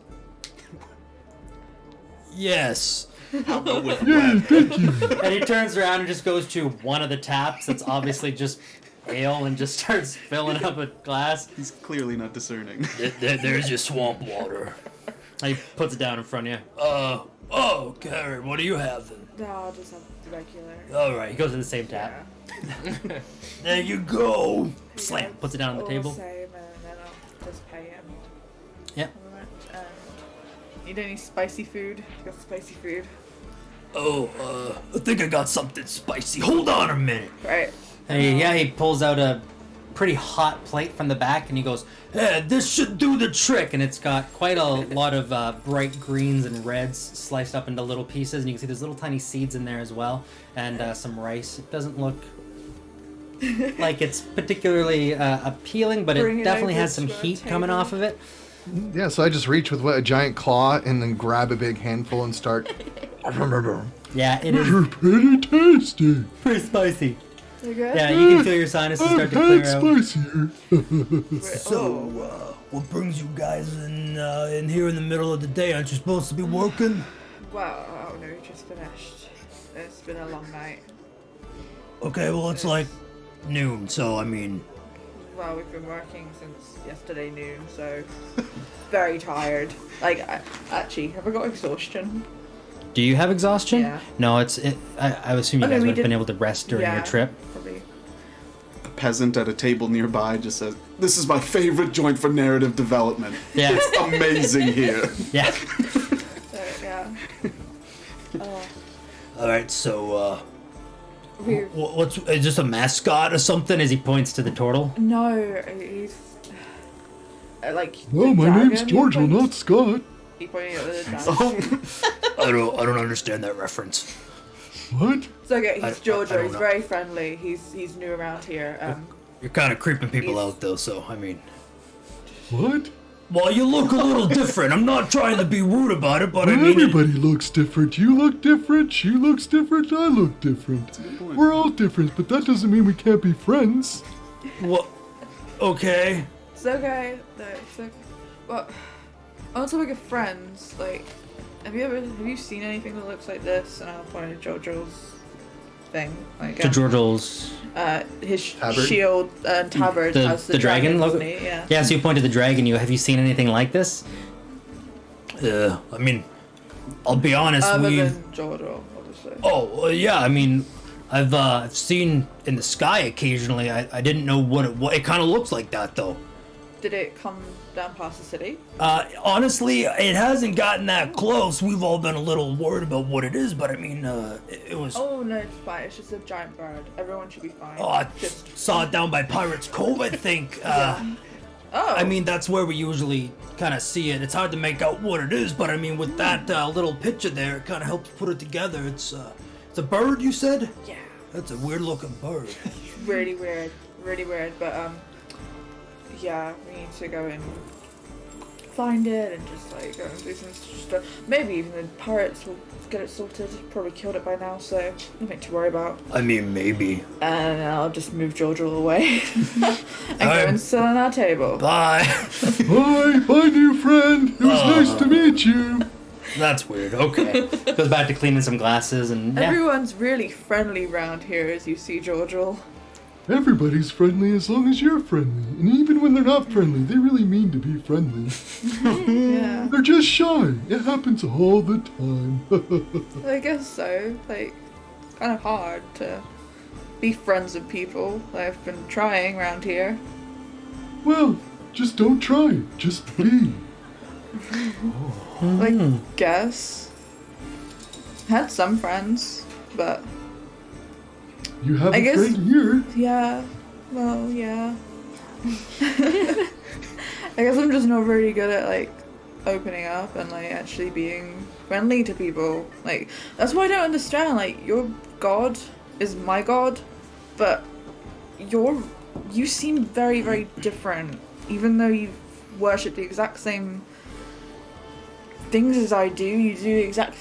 Yes. Yeah, thank you. And he turns around and just goes to one of the taps that's obviously just ale and just starts filling up a glass. He's clearly not discerning. There's your swamp water. And he puts it down in front of you. Oh, Karen, what do you have then? No, I'll just have the regular. Alright, he goes to the same tap. There you go. Slam, puts it down on the All table. Same, and then I'll just pay him. Yep. Alright. Need any spicy food? Got spicy food. Oh, I think I got something spicy. Hold on a minute. Right. And he pulls out a pretty hot plate from the back and he goes, Hey, this should do the trick. and it's got quite a lot of bright greens and reds sliced up into little pieces, and you can see there's little tiny seeds in there as well, and some rice. It doesn't look like it's particularly appealing, but Bring it it definitely over has some to our heat coming table. off of it. Yeah, so I just reach with a giant claw and then grab a big handful and start. Yeah, it is You're pretty tasty. pretty spicy. You good? Yeah, you can feel your sinuses I've start to had clear out. spicier. So, what brings you guys in here in the middle of the day? Aren't you supposed to be working? Well, oh no, we just finished. It's been a long night. Okay, well, it's like noon, so I mean, Well, we've been working since yesterday noon, so very tired. Like, actually, have I got exhaustion? Do you have exhaustion? Yeah. No, I assume you Okay, guys we would have been did- able to rest during yeah, your trip. Probably. A peasant at a table nearby just says, "This is my favorite joint for narrative development. Yeah. It's amazing here." Yeah. Yeah. all right. So, We what's is this a mascot or something? As he points to the turtle. no, he's like. Well, the my name's dragon, Georgia, he points- not Scott. He pointed at the dragon. Oh, I don't understand that reference. What? It's okay. I He's Giorgio. don't He's know. very friendly. He's new around here. You're kind of creeping people He's- out, though, so, I mean... What? Well, you look a little different. I'm not trying to be rude about it, but I Well, mean... everybody looks different. You look different. She looks different. I look different. We're all different, but that doesn't mean we can't be friends. What? Okay. It's okay. No, it's okay. Well, on topic of friends, like, have you seen anything that looks like this? And I'll point at Giorgio's thing. Like, To Georgial's. his Tabard? shield and tabard The- has the dragon logo? doesn't he? Yeah. Yeah, so you point to the dragon. Have you seen anything like this? I mean, I'll be honest, Other we've... than Giorgio, obviously. Oh, yeah, I mean, I've seen in the sky occasionally. I didn't know what it kind of looks like that, though. Did it come down past the city? Honestly, it hasn't gotten that close. We've all been a little worried about what it is, but I mean, it was... Oh no, it's fine. It's just a giant bird. Everyone should be fine. Oh, I just saw it down by Pirates Cove, I think. oh. I mean, that's where we usually kind of see it. It's hard to make out what it is, but I mean, with that little picture there, it kind of helps put it together. It's a bird, you said? Yeah. That's a weird-looking bird. Really weird. Really weird. But yeah, we need to go and find it and just like go and do some stuff. Maybe even the pirates will get it sorted. Probably killed it by now, so nothing to worry about. I mean, maybe. And I'll just move Giorgio away and go I'm- and sit on our table. Bye. Hi, my new friend. It was nice to meet you. That's weird. Okay. Goes back to cleaning some glasses and yeah. Everyone's really friendly round here, as you see, Giorgio. Everybody's friendly as long as you're friendly. And even when they're not friendly, they really mean to be friendly. Yeah. They're just shy. It happens all the time. I guess so. Like, kind of hard to be friends with people. I've been trying around here. Well, just don't try. Just be. I guess. Had some friends, but You have I a guess- friend here. yeah. Well, yeah. I guess I'm just not very good at like opening up and like actually being friendly to people. Like that's why I don't understand. Like your god is my god, but you seem very very different. Even though you worship the exact same things as I do, you do the exact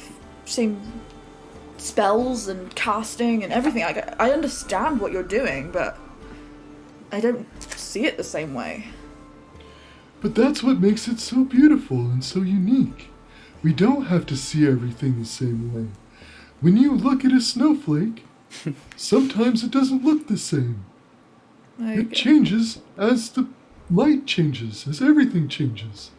same spells and casting and everything. I understand what you're doing, but I don't see it the same way. But that's what makes it so beautiful and so unique. We don't have to see everything the same way. When you look at a snowflake, sometimes it doesn't look the same. It Like, changes as the light changes, as everything changes.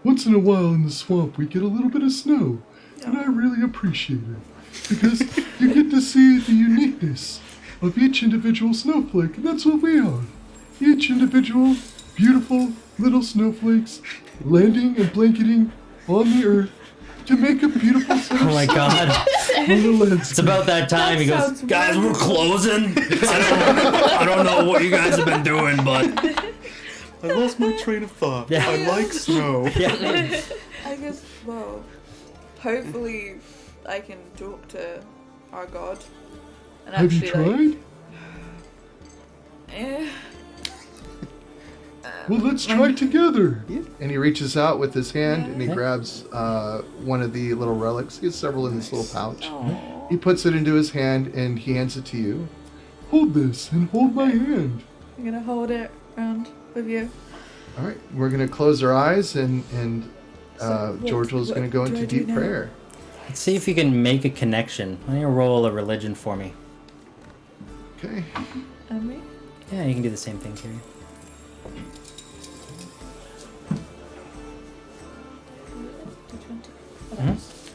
Once in a while in the swamp, we get a little bit of snow, and I really appreciate it. Because you get to see the uniqueness of each individual snowflake, and that's what we are. Each individual, beautiful little snowflakes landing and blanketing on the earth to make a beautiful set of Oh my god. on the landscape. It's about that time. He goes, sounds Guys, we're closing. I don't know what you guys have been doing, but I lost my train of thought. Yeah. I like snow. yeah. I guess, well, hopefully I can talk to our god. And Have you actually, tried? Eh. Well, let's try together. And he reaches out with his hand and he grabs one of the little relics. He has several in this little pouch. He puts it into his hand and he hands it to you. Hold this and hold my hand. I'm gonna hold it around with you. All right, we're going to close our eyes and what- Georgial's what going to go do into I do deep now? prayer. Let's see if you can make a connection. Why don't you roll a religion for me? Okay. And me? Yeah, you can do the same thing, Carrie.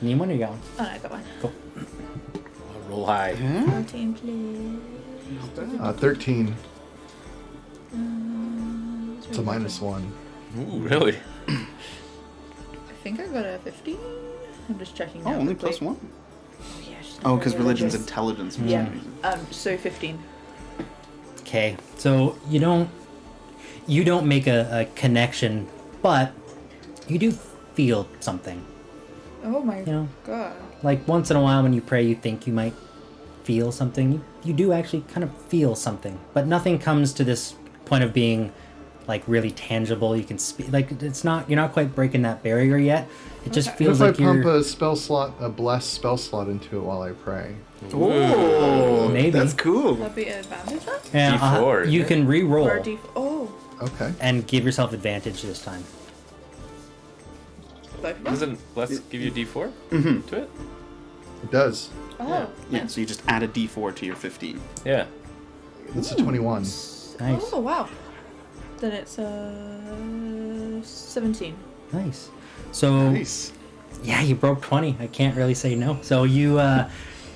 Need one or you got one? Oh no, I got one. Roll high. 14, please. 13. It's a -1. Ooh, really? I think I got a 15. I'm just checking Oh, now. only quickly. +1? Yeah, she's Oh, not because very religion's religious. intelligence. for Yeah. some reason. So 15. Okay, so you don't make a connection, but you do feel something. Oh my You know, god. like once in a while when you pray, you think you might feel something. You do actually kind of feel something, but nothing comes to this point of being like really tangible. You can speak, like it's not, you're not quite breaking that barrier yet. It just What feels if like I pump you're a spell slot, a blessed spell slot into it while I pray? Oh, Maybe. that's cool. That'd be an advantage then? and D4, you isn't can Or a re-roll D4. Oh, Okay. and give yourself advantage this time. both of them? Doesn't let's give you a D4 to it? It does. Oh, Yeah, so you just add a d4 to your 15. Yeah. It's a 21. Nice. oh wow. Then it's 17. Nice. So Nice. yeah, you broke 20. I can't really say no. So you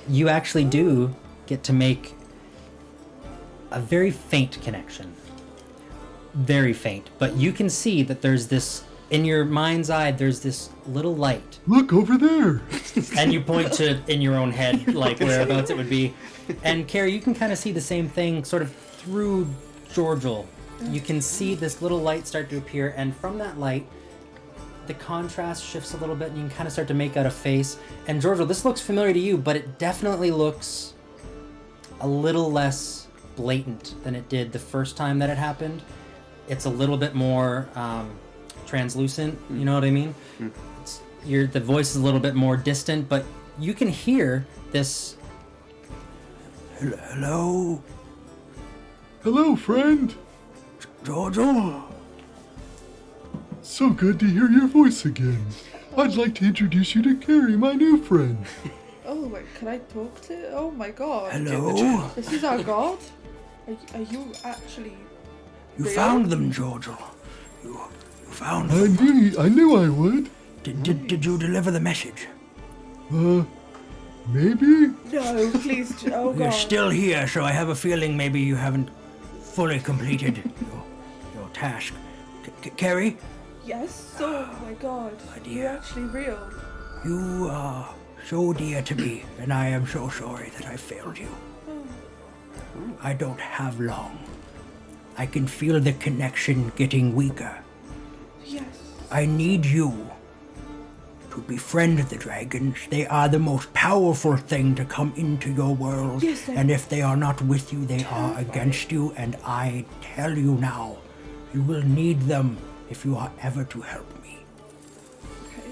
you actually do get to make a very faint connection. Very faint, but you can see that there's this in your mind's eye. There's this little light, Look over there. and you point to in your own head, like whereabouts it would be. And Carrie, you can kind of see the same thing, sort of through Georgial. You can see this little light start to appear, and from that light, the contrast shifts a little bit, and you can kind of start to make out a face. And Georgial, this looks familiar to you, but it definitely looks a little less blatant than it did the first time that it happened. It's a little bit more translucent, you know what I mean? The voice is a little bit more distant, but you can hear this. Hello, Hello, friend. Georgial? So good to hear your voice again. I'd like to introduce you to Carrie, my new friend. Oh, wait, can I talk to? Oh my god. Hello? This is our god? Are you actually. You real? found them, Georgial. You found them. I knew I would. Did you deliver the message? Maybe? No, please. Oh god. You're still here, so I have a feeling maybe you haven't fully completed your task. Carrie, Yes? Oh my god. You're actually real. you are so dear to me, and I am so sorry that I failed you. I don't have long. I can feel the connection getting weaker. Yes. I need you to befriend the dragons. They are the most powerful thing to come into your world. Yes, they- and if they are not with you, they are against you. And I tell you now, you will need them if you are ever to help me. Okay.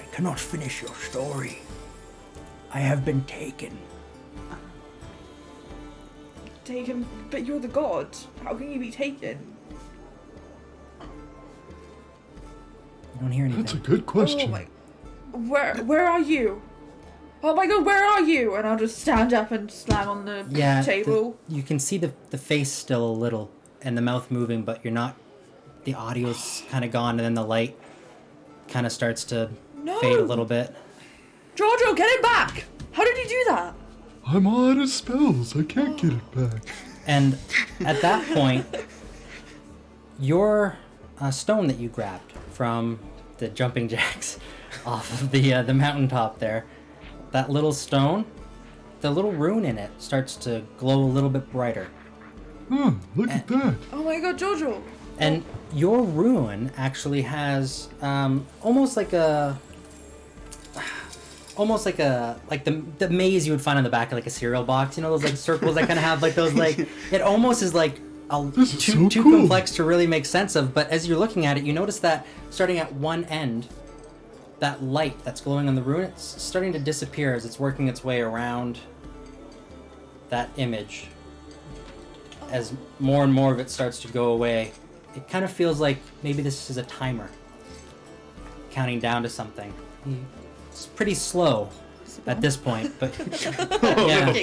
I cannot finish your story. I have been taken. Taken. But you're the god. How can you be taken? You don't hear anything. That's a good Oh question. my. Where are you? Oh my god, where are you? And I'll just stand up and slam on the table. You can see the face still a little and the mouth moving, but you're not. The audio's kind of gone, and then the light kind of starts to No! fade a little bit. Giorgio, get it back! How did you do that? I'm all out of spells. I can't get it back. And at that point, your stone that you grabbed from the jumping jacks off of the mountaintop there, that little stone, the little rune in it starts to glow a little bit brighter. Huh, look at that. Oh my god, Giorgio! And your rune actually has almost like the maze you would find on the back of like a cereal box, you know, those like circles that kind of have like those like, it almost is like This is too so cool. complex to really make sense of. But as you're looking at it, you notice that starting at one end, that light that's glowing on the rune, it's starting to disappear as it's working its way around that image. As more and more of it starts to go away, it kind of feels like maybe this is a timer counting down to something. It's pretty slow at this point, but yeah.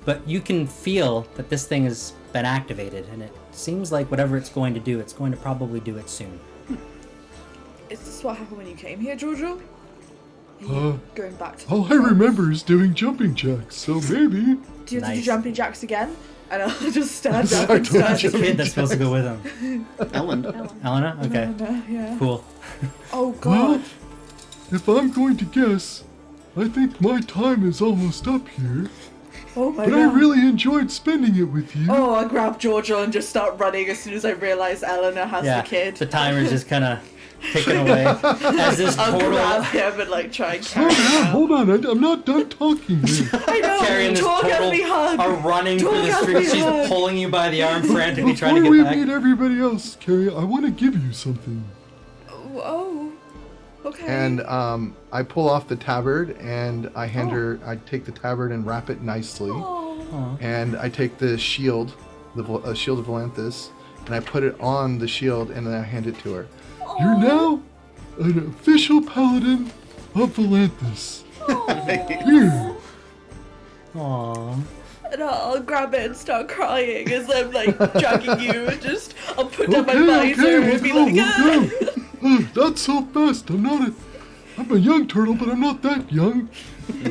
But you can feel that this thing has been activated, and it seems like whatever it's going to do, it's going to probably do it soon. Is this what happened when you came here, Giorgio? Are you Uh, going back to All I remember is doing jumping jacks, so maybe. Do you have to do Nice. jumping jacks again? And I'll just stand up Start and doing stand. That's the kid that's supposed to go with him. Ellen. Elena? Okay. Yeah. Cool. Oh Well, god. if I'm going to guess, I think my time is almost up here. Oh my But god. I really enjoyed spending it with you. Oh, I grab Giorgio and just start running as soon as I realise Eleanor has Yeah. the kid. The timer's just kind of taken away as this I'll portal grab him and like try and Slow carry him down, out. hold on, I'm not done talking here. I know. carrying this Talk portal at me, hug. are running through the Talk at streets. me, She's hug. pulling you by the arm, frantically trying to Before we get back. meet everybody else, Carrie, I want to give you something. Oh, okay. And I pull off the tabard and I hand her. I take the tabard and wrap it nicely, and I take the shield, the shield of Volanthus, and I put it on the shield and then I hand it to her. You're now an official paladin of Volanthus. Here. Aww. And I'll grab it and start crying as I'm like dragging you and just I'll put down my Okay, visor we'll and be go, like, we'll go. Not so fast. I'm a young turtle, but I'm not that young.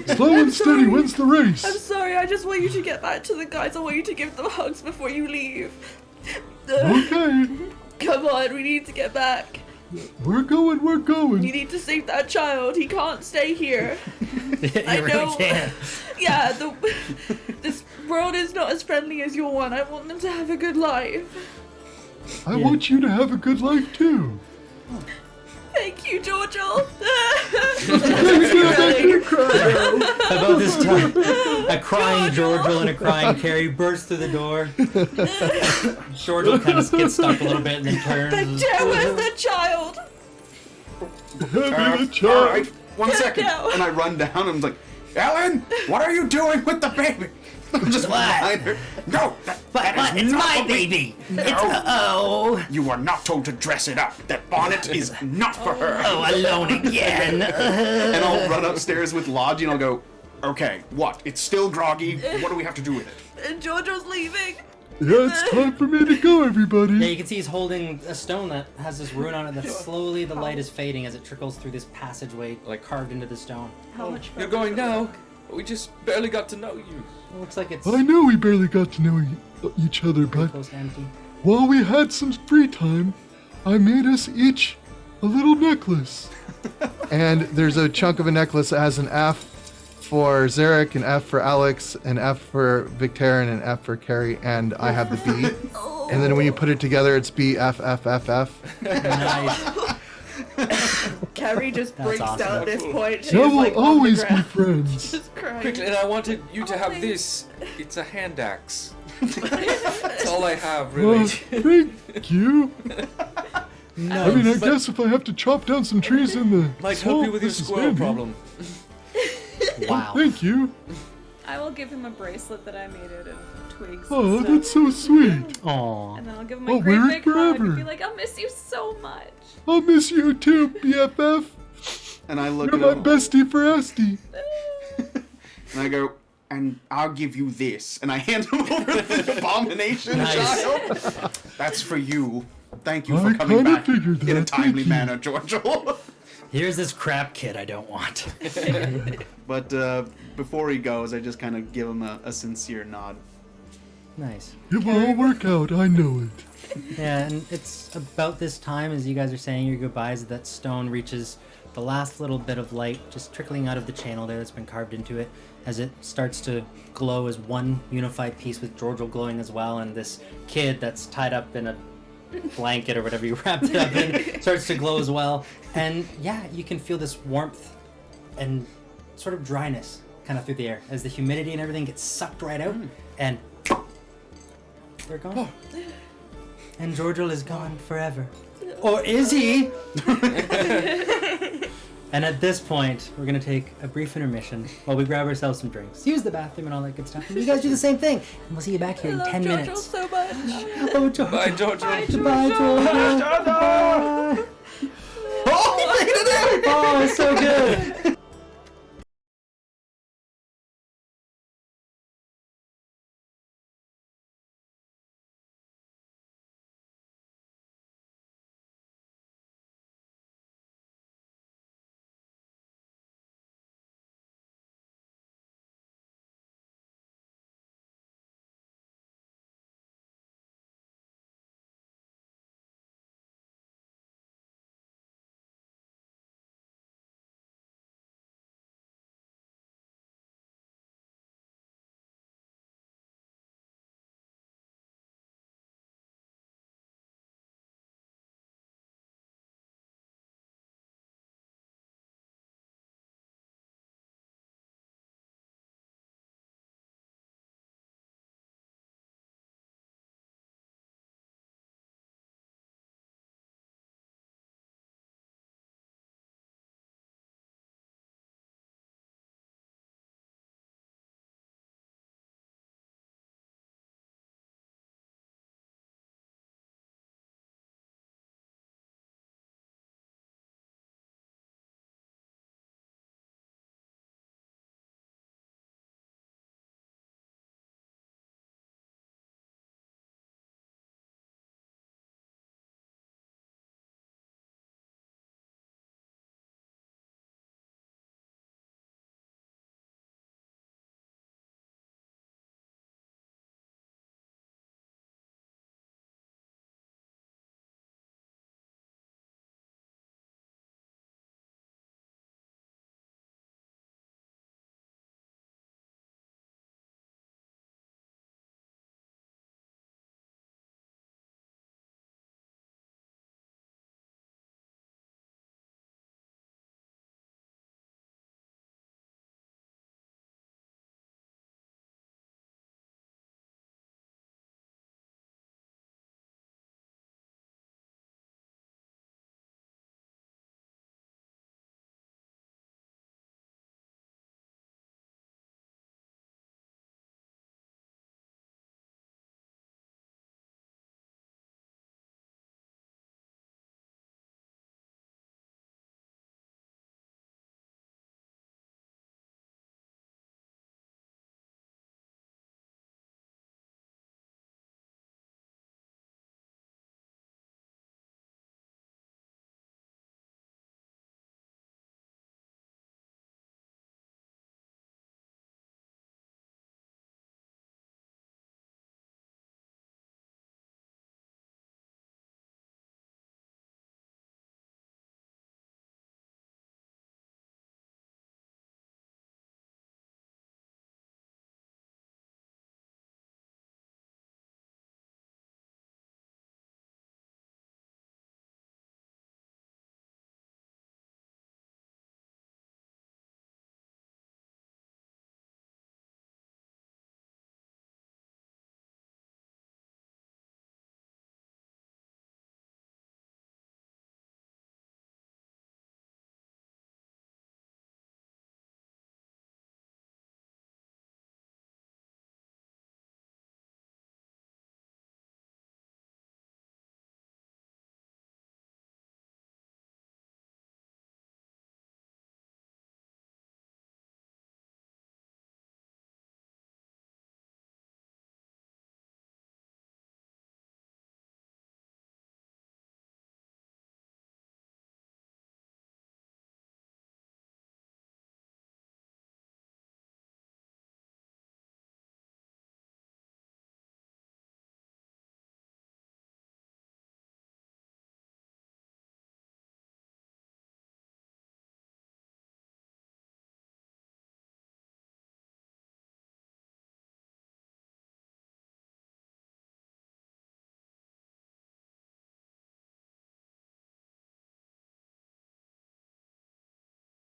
Slow and steady sorry. wins the race. I'm sorry, I just want you to get back to the guys. I want you to give them hugs before you leave. Okay, Come on, we need to get back. we're going. You need to save that child. He can't stay here. I know. Yeah, this world is not as friendly as your one. I want them to have a good life. I want you to have a good life too. Thank you, Giorgio. About this time, a crying Georgial and a crying Carrie burst through the door. Georgial kind of gets stuck a little bit and then turns. Where's the child? Having a child. All right, 1 second. No. And I run down and I'm like, Ellen, what are you doing with the baby? I'm just behind her. No, that is not my the baby. No. Oh, You are not told to dress it up. That bonnet is not for her. alone again. And I'll run upstairs with Lodge and I'll go, okay, what? It's still groggy. What do we have to do with it? And Giorgio's leaving. Yeah, it's time for me to go, everybody. Yeah, you can see he's holding a stone that has this rune on it that slowly the light is fading as it trickles through this passageway Like- carved into the stone. How much You're going now. We just barely got to know you. It looks like it's I know we barely got to know each other, pretty but close to empty. while we had some free time, I made us each a little necklace. And there's a chunk of a necklace that has an F for Zarek, an F for Alex, an F for Victor, and an F for Carrie, and I have the B. And then when you put it together, it's B F F F F. Nice. Carrie just That's breaks awesome. down at this point. She's Now we'll like on the always be ground, friends. just crying. Quickly, and I wanted you to have thank- this. It's a hand axe. That's all I have, Well, really. thank you. Nice. I mean, I guess if I have to chop down some trees in the Might swamp, help you with your this is squirrel handy. problem. Wow. Thank you. I will give him a bracelet that I made out of twigs. Oh, and stuff. that's so sweet. Aww. And then I'll give him I'll a great wear it big hug and forever. be like, I'll miss you so much. I'll miss you too, BFF. And I look You're at my him bestie for Esty. and I go, and I'll give you this. And I hand him over the abomination Nice. child. That's for you. Thank you for I coming kinda back figured in a that. timely Thank you. manner, Georgial. Here's this crap kid I don't want. But before he goes, I just kind of give him a sincere nod. Nice. It will all work out, I know it. Yeah, and it's about this time as you guys are saying your goodbyes that stone reaches the last little bit of light just trickling out of the channel there that's been carved into it as it starts to glow as one unified piece with Georgial glowing as well, and this kid that's tied up in a blanket or whatever you wrapped it up in starts to glow as well. And yeah, you can feel this warmth and sort of dryness kind of through the air as the humidity and everything gets sucked right out and they're gone. And Georgial is gone forever. Or is he? And at this point, we're going to take a brief intermission while we grab ourselves some drinks, use the bathroom and all that good stuff. And you guys do the same thing. And we'll see you back here in 10 Giorgio minutes. so much. Oh, Georgial. Bye, George. Bye, Georgial. Bye. Oh, so good.